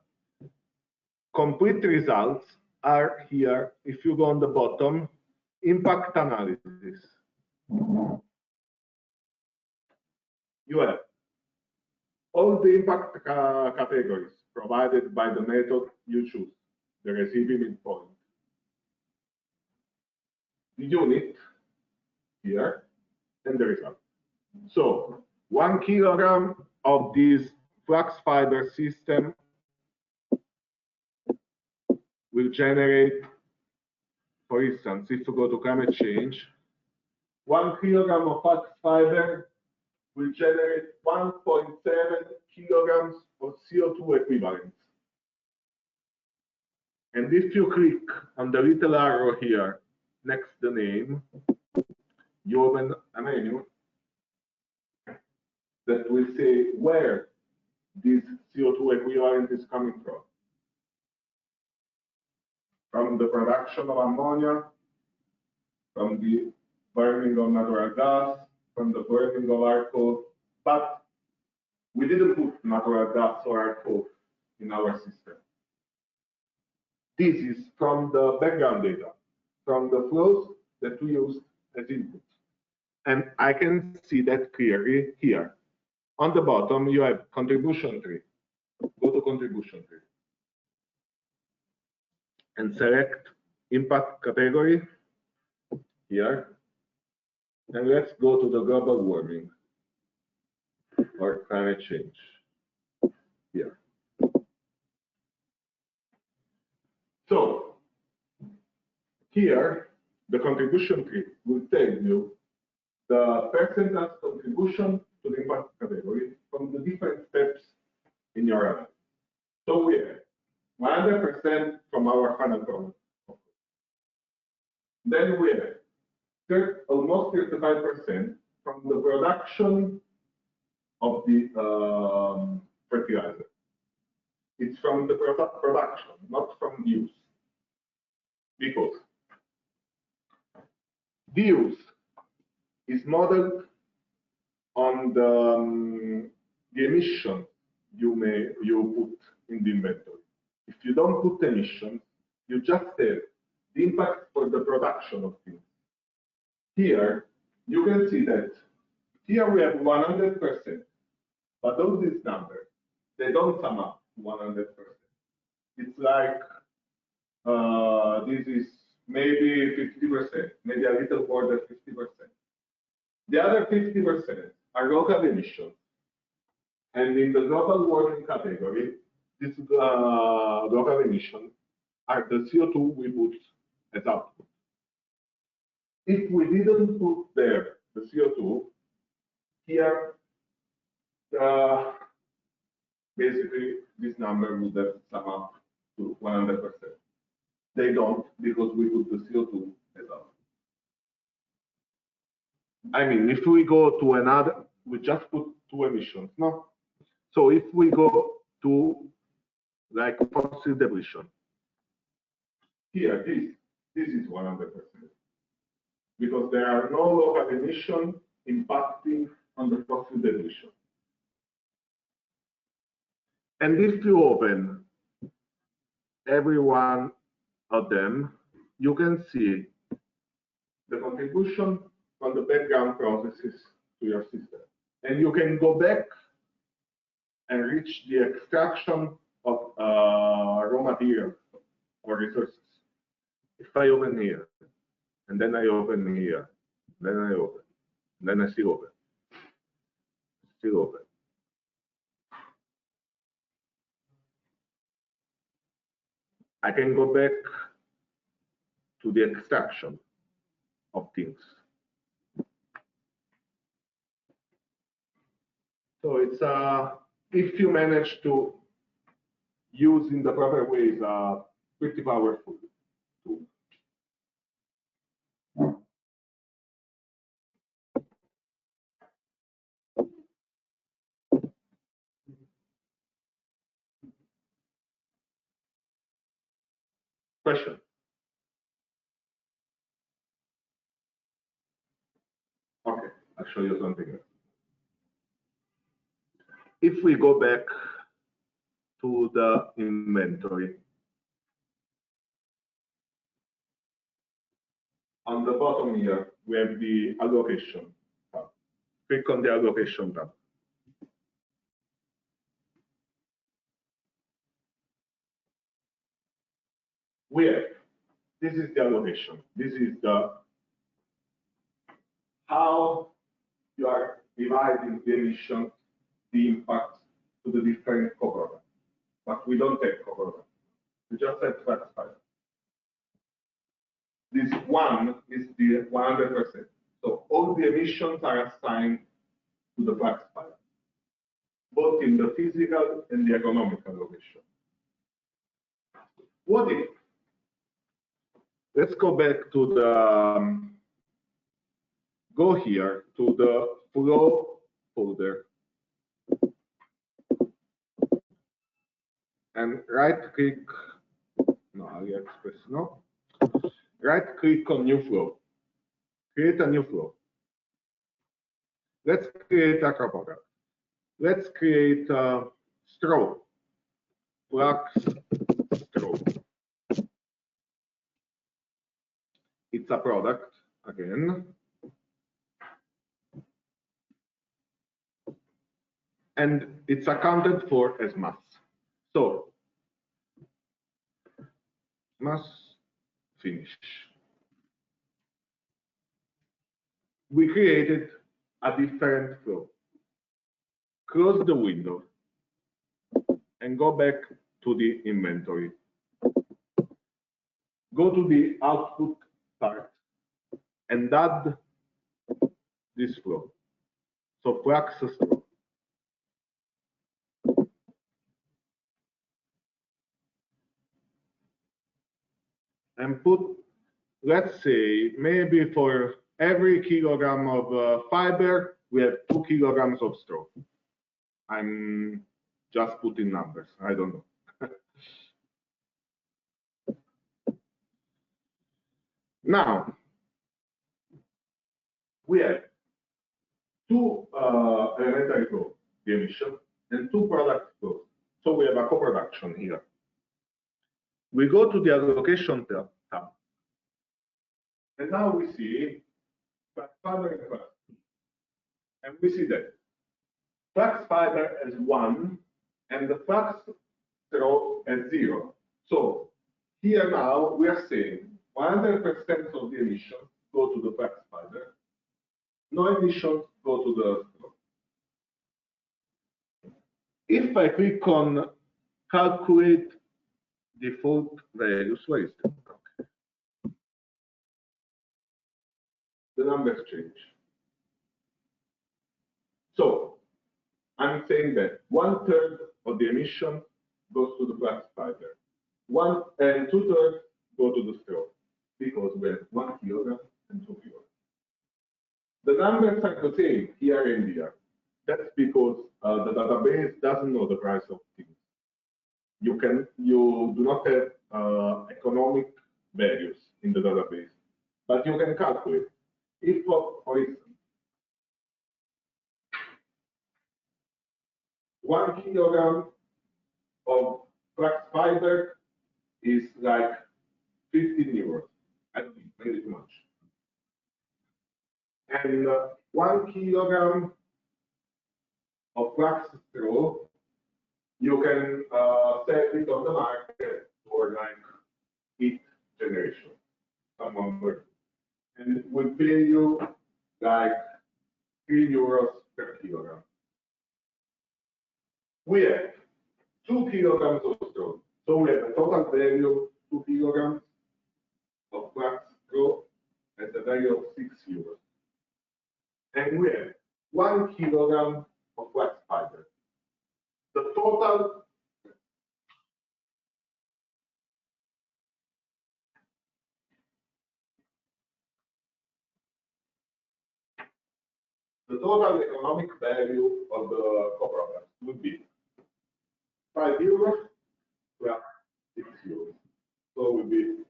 complete results are here. If you go on the bottom, impact analysis. You have all the impact categories provided by the method you choose, the receiving midpoint. The unit here and the result. So 1 kilogram of this flax fiber system will generate, for instance, if you go to climate change, 1 kilogram of flax fiber will generate 1.7 kilograms of CO2 equivalent. And if you click on the little arrow here next to the name, you open a menu that will say where this CO2 equivalent is coming from. From the production of ammonia, from the burning of natural gas, from the burning of charcoal, but we didn't put natural gas or coal in our system. This is from the background data, from the flows that we used as input. And I can see that clearly here. On the bottom, you have contribution tree. Go to contribution tree and select impact category here. And let's go to the global warming or climate change here. So here, the contribution tree will tell you the percentage contribution to the impact category from the different steps in your analysis. So we have 100% from our final product. Then we have almost 35% from the production of the fertilizer. It's from the production, not from use. Because the use is modeled on the emission you put in the inventory. If you don't put emissions, you just have the impact for the production of things. Here, you can see that here we have 100%, but all these numbers, they don't sum up 100%. It's like this is maybe 50%, maybe a little more than 50%. The other 50% are local emissions. And in the global warming category, these local emissions are the CO2 we put as output. If we didn't put there the CO2, here, basically, this number would have sum up to 100%. They don't, because we put the CO2 as output. I mean, if we go to another, we just put two emissions, no? So if we go to like fossil depletion, here, this is 100%, because there are no local emissions impacting on the fossil depletion. And if you open every one of them, you can see the contribution from the background processes to your system. And you can go back and reach the extraction of raw materials or resources. If I open here, and then I open here, then I open, then I still open, still open. I can go back to the extraction of things. So it's if you manage to use in the proper way, is pretty powerful tool. Question? Okay, I'll show you something else. If we go back to the inventory, on the bottom here, we have the allocation tab. Click on the allocation tab. We have, this is the allocation. This is the how you are dividing the emissions, the impact to the different co-products. But we don't take co-products. We just have flat file. This one is the 100%. So all the emissions are assigned to the flat file, both in the physical and the economical location. What if? Let's go back to the, go here to the flow folder and right click, no, AliExpress, no. Right click on new flow, create a new flow. Let's create a product. let's create straw, flax straw. It's a product again. And it's accounted for as mass. So, mass, finish. We created a different flow. Close the window and go back to the inventory. Go to the output part and add this flow. So flax straw. And put, let's say, maybe for every kilogram of fiber, we have 2 kilograms of straw. I'm just putting numbers, I don't know. Now, we have 2 elementary flows, the emission, and 2 product flows. So we have a co-production here. We go to the allocation tab, and now we see flax fiber and flax. And we see that flax fiber as 1 and the flax straw as 0. So here now we are saying 100% of the emissions go to the flax fiber, no emissions go to the straw. If I click on calculate default values, where is that? Okay. The numbers change. So I'm saying that 1/3 of the emission goes to the flax fiber, 1 and 2/3 go to the straw, because we have 1 kilogram and 2 kilograms. The numbers are the same here and here. That's because the database doesn't know the price of things. You do not have economic values in the database, but you can calculate. If, for instance, 1 kilogram of flax fiber is like 15 euros. I don't think very much. And 1 kilogram of flax straw, you can sell it on the market for like heat generation, someone would, and it will pay you like 3 euros per kilogram. We have 2 kilograms of straw, so we have a total value 2 kilograms of flax straw at a value of 6 euros. And we have 1 kilogram of flax fiber. The total economic value of the co-product would be 5 euros plus 6 euros. So it would be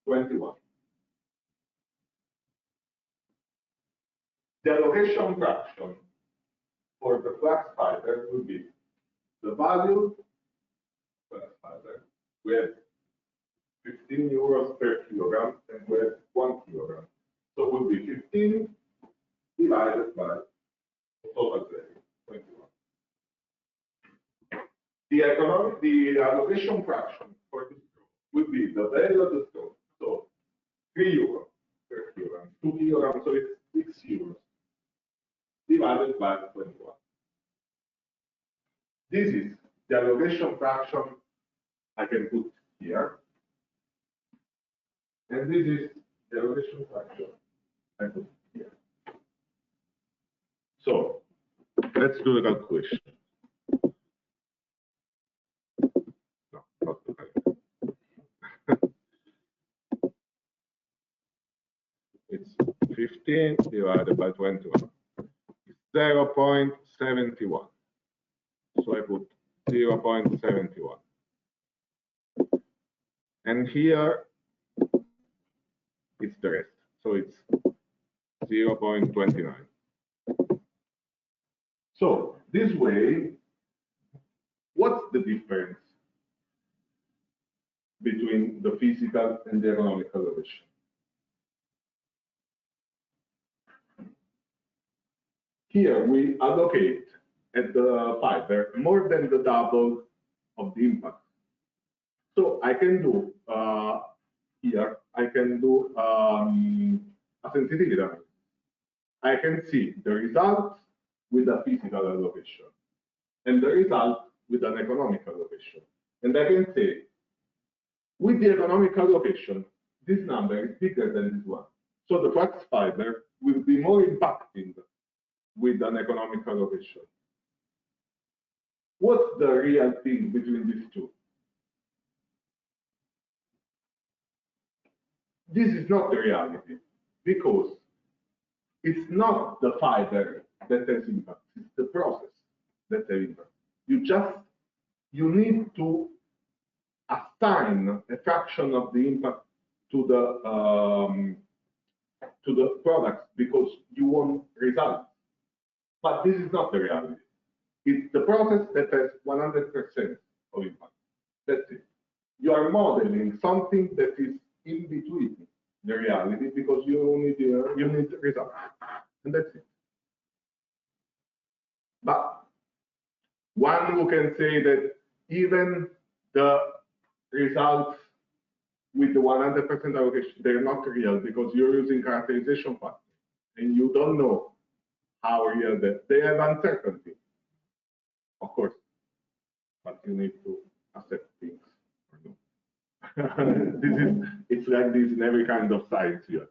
21. The allocation fraction for the flax fiber would be the value flax fiber. We have 15 euros per kilogram and we have 1 kilogram. So it would be 15 divided by the total value, 21. The allocation fraction for this straw would be the value of the straw. So 3 euros per kilogram, 2 kilograms, so it's 6 euros divided by 21. This is the allocation fraction I can put here. And this is the allocation fraction I put here. So let's do the calculation. No, not the calculation. It's 15 divided by 21. 0.71. So I put 0.71. And here it's the rest. So it's 0.29. So This way, what's the difference between the physical and the economic allocation? Here we allocate at the fiber more than the double of the impact. So I can do here, I can do a sensitivity analysis. I can see the results with a physical allocation and the result with an economic allocation. And I can say, with the economic allocation, this number is bigger than this one. So the flax fiber will be more impacting with an economic allocation. What's the real thing between these two? This is not the reality, because it's not the fiber that has impact, it's the process that has impact. You need to assign a fraction of the impact to the products because you want results. But this is not the reality. It's the process that has 100% of impact. That's it. You are modeling something that is in between the reality because you need results, and that's it. But one who can say that even the results with the 100% allocation, they're not real because you're using characterization factors and you don't know how real they have uncertainty, of course, but you need to accept things. It's like this in every kind of science here.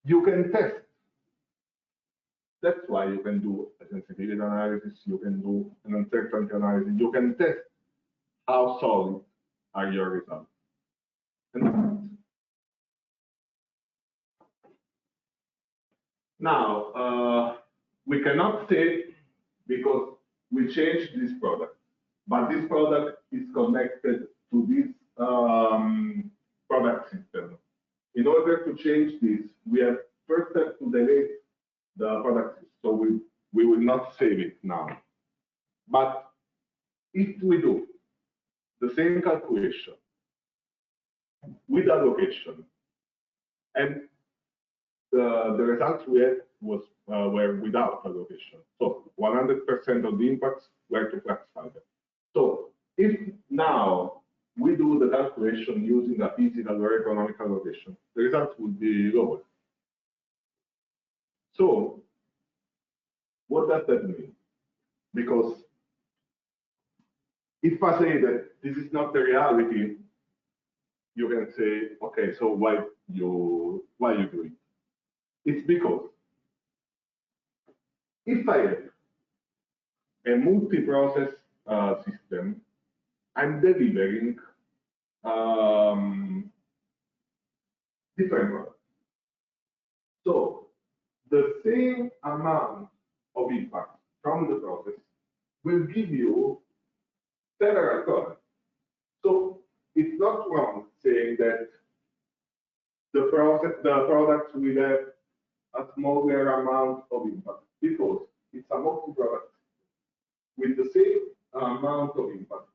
You can test. That's why you can do a sensitivity analysis, you can do an uncertainty analysis, you can test how solid are your results. And now, we cannot say because we changed this product, but this product is connected to this product system. In order to change this, we have first have to delete the product system, so we will not save it now. But if we do the same calculation with allocation, and the results we had were without allocation. So 100% of the impacts were to flax fiber. So if now we do the calculation using a physical or economic allocation, the results would be lower. So what does that mean? Because if I say that this is not the reality, you can say, okay, so why you do it? It's because if I have a multi-process system, I'm delivering different products. So the same amount of impact from the process will give you several products. So it's not wrong saying that the products will have a smaller amount of impact because it's a multi-product. With the same amount of impact,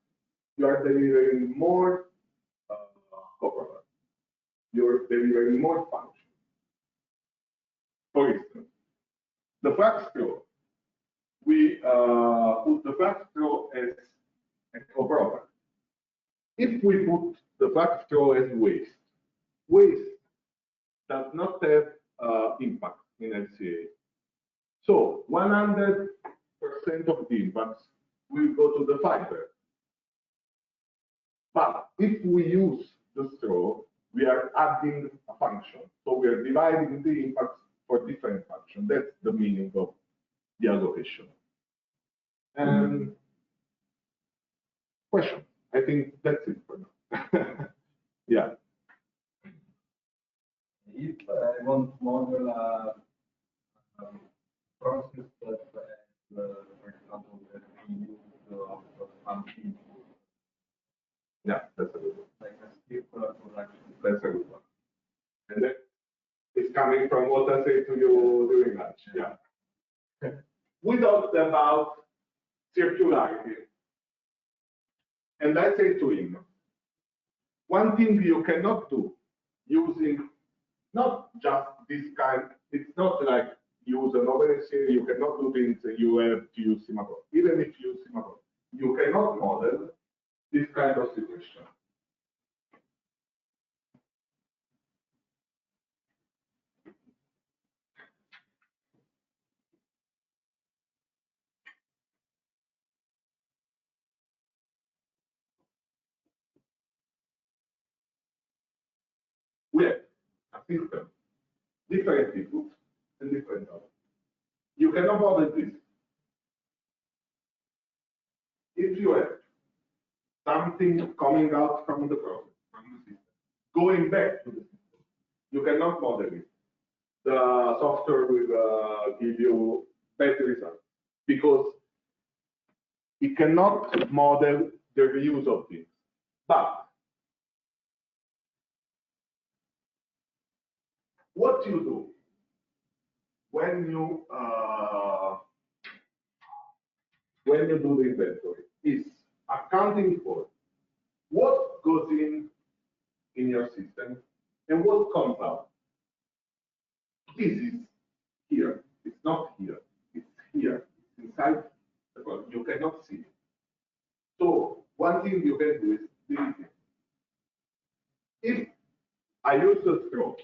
you are delivering more co-products. You're delivering more function. For instance, the flax straw, we put the flax straw as a co-product. If we put the flax straw as waste does not have impact in LCA. So 100% of the impacts will go to the fiber. But if we use the straw, we are adding a function. So we are dividing the impacts for different functions. That's the meaning of the allocation. And question. I think that's it for now. Yeah. If I want to model a process that for example, that we use of function, Yeah, that's a good one. like a circular production. That's a good one. And that is coming from what I said to you during lunch. Yeah. We talked about circularity. And I said to him, one thing you cannot do using not just this kind, it's not like use an LCA, you cannot do things, you have to use Simacor. Even if you use Simacor, you cannot model this kind of situation. We have a system, different inputs and different outputs. You cannot model this. If you have something coming out from the process, from the system, going back to the system, you cannot model it. The software will give you better results because it cannot model the reuse of things. But what you do when you do the inventory is accounting for what goes in your system and what comes out. This is here. It's not here. It's here. It's inside the product. You cannot see it. So one thing you can do is delete it. If I use the straw,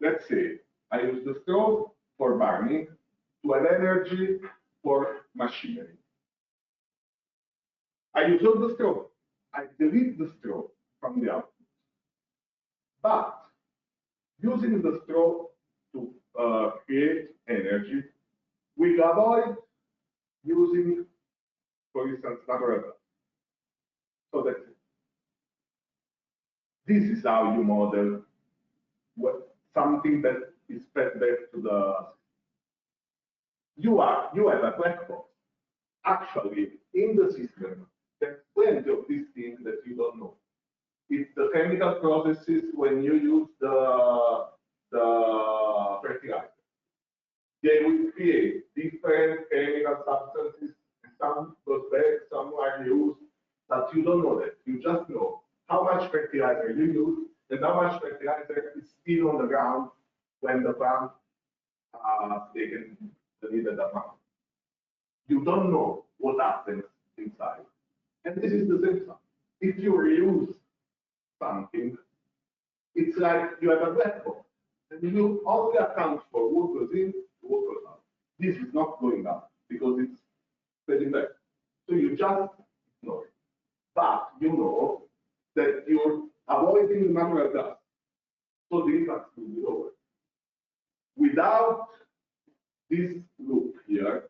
let's say I use the straw for burning to have energy for machinery. I use all the straw. I delete the straw from the output. But using the straw to create energy, we avoid using, for instance, natural gas. So that's it. This is how you model something that is fed back to the system. You have a black box. Actually, in the system, there's plenty of these things that you don't know. It's the chemical processes when you use the fertilizer. They will create different chemical substances, and some goes back, some are used, but you don't know that. You just know how much fertilizer you use and how much fertilizer is still on the ground when the plant taken the needed amount. You don't know what happens inside. And this is the same stuff. If you reuse something, it's like you have a black box. And you only account for what goes in, what goes out. This is not going out because it's fading back. So you just ignore it. But you know that you're avoiding manual gas. So the impact will be lower. Without this loop here,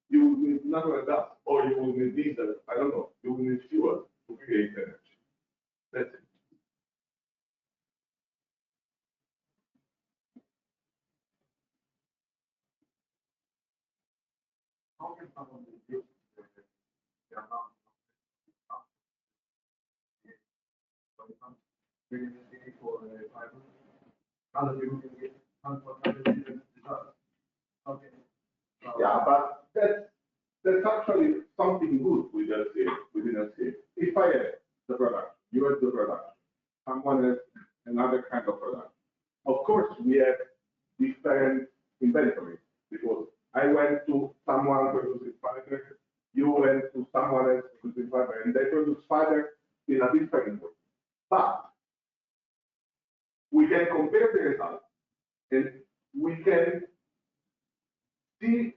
you will need natural gas, or you will need diesel, I don't know, you will need fuel to create energy. That's it. How can someone reduce the amount of for example, really for fiber? Other people can get 100% results. Okay. Yeah, but that's actually something good with LCA, within LCA. If I have the product, you have the product, someone has another kind of product. Of course, we have different inventory because I went to someone producing fiber, you went to someone else producing fiber, and they produce fiber in a different way. But we can compare the results and we can see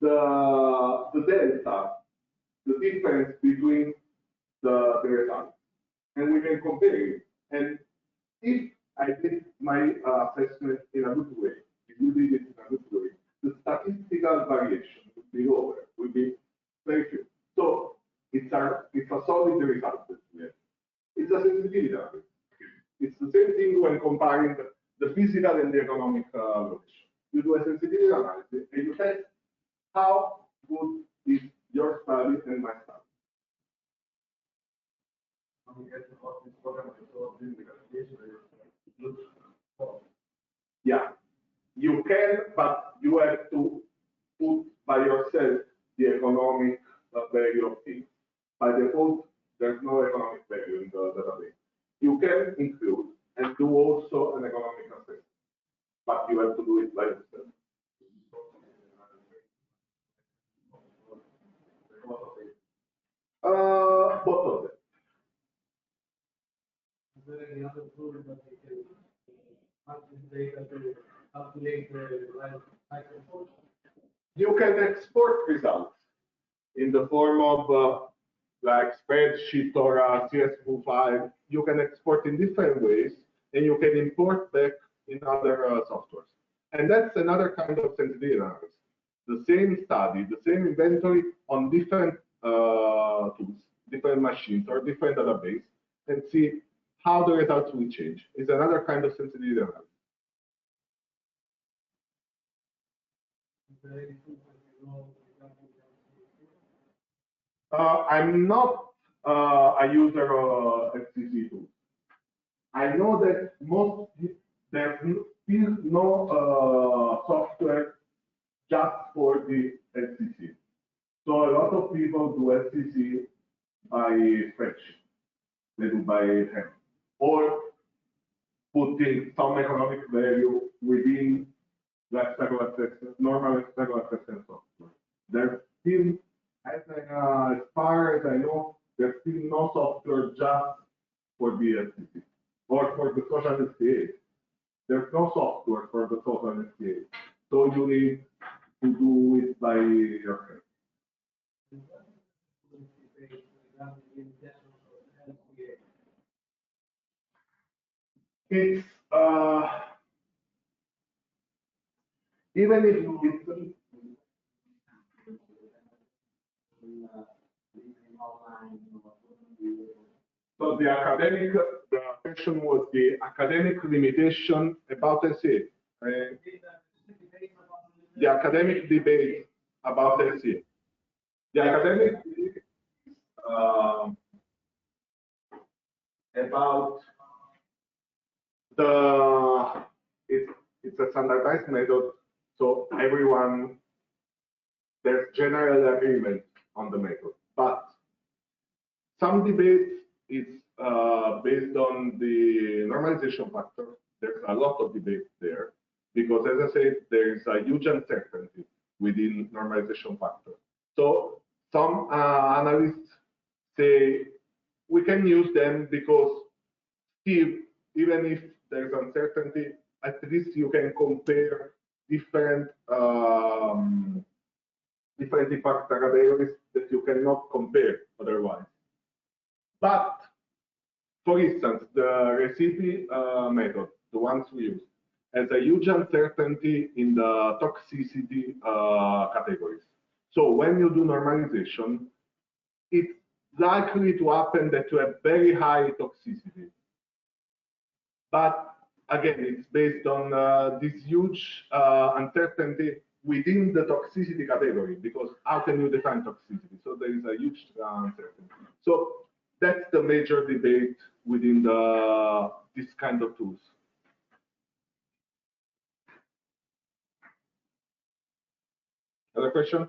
the delta, the difference between the results, and we can compare it. And if I did my assessment in a good way, if you did it in a good way, the statistical variation would be lower, would be very few. So it's a solid result that we have. It's a sensitivity analysis. It's the same thing when comparing the physical and the economic location. You do a sensitivity analysis and you test how good is your study and my study. When we get to this program, I saw doing the calculation, it looks Yeah, you can, but you have to put by yourself the economic value of things. By default, there's no economic value in the database. You can include and do also an economic assessment, but you have to do it by yourself. Both of them. Is there any other tool that you can have this data to calculate the life cycle? You can export results in the form of like spreadsheet or a CSV file. You can export in different ways, and you can import back in other softwares. And that's another kind of sensitivity analysis. The same study, the same inventory on different tools, different machines, or different database, and see how the results will change. Is another kind of sensitivity analysis. Is there any tool that you know regarding I'm not a user of LCA tools. I know that there's still no software just for the LCA. So a lot of people do LCA by spreadsheet. They do by hand, or putting some economic value within normal lifecycle assessment software. There's still, as far as I know, there's still no software just for the LCA or for the social LCA. There's no software for the social LCA. So you need to do it by yourself. It's even if it's so the question was the academic limitation about LCA. The academic debate about LCA. The academic debate about it's a standardized method, so everyone, there's general agreement on the method, but some debate is based on the normalization factor. There's a lot of debate there because, as I said, there is a huge uncertainty within normalization factor. So some analysts say we can use them because even if there's uncertainty, at least you can compare different impact categories that you cannot compare otherwise. But for instance, the recipe method, the ones we use, has a huge uncertainty in the toxicity categories. So when you do normalization, it's likely to happen that you have very high toxicity. But again, it's based on this huge uncertainty within the toxicity category, because how can you define toxicity? So there is a huge uncertainty. So that's the major debate within this kind of tools. Other question?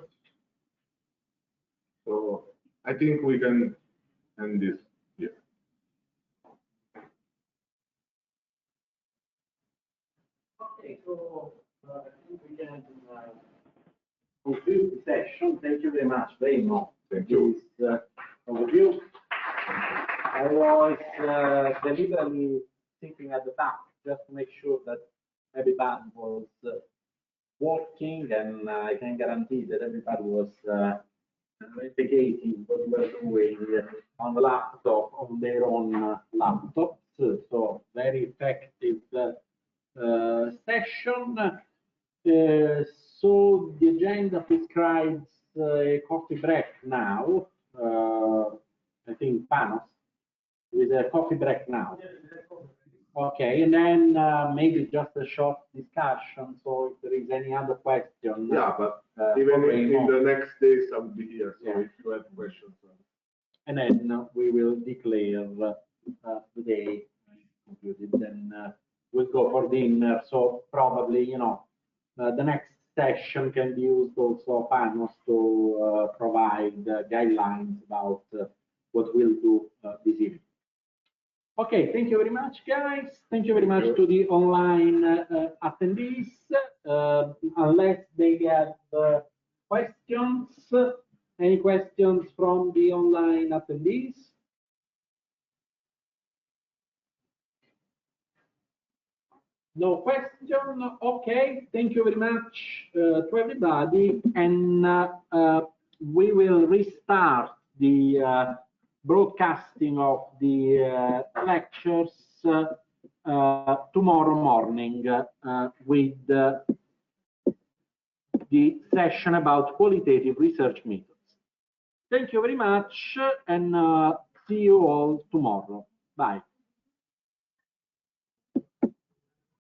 So I think we can end this here. Okay, so I think we can conclude the session. Thank you very much, Raymond. Thank you. This overview. I was deliberately thinking at the back just to make sure that everybody was working, and I can guarantee that everybody was investigating what we were doing on the laptop, on their own laptops. So very effective session. So the agenda prescribes a coffee break now. I think Panos, with a coffee break now. Okay, and then maybe just a short discussion. So if there is any other question. Yeah, but even in the next days I'll be here. So Yeah. if you have questions. And then we will declare the day concluded. Then will go for dinner. So probably, you know, the next session can be used also, Panos, to provide guidelines about what we'll do this evening. Okay, thank you very much, guys. Thank you very much to the online attendees. Unless they have questions, any questions from the online attendees? No question. Okay, thank you very much to everybody, and we will restart the broadcasting of the lectures tomorrow morning with the session about qualitative research methods. Thank you very much, and see you all tomorrow. Bye.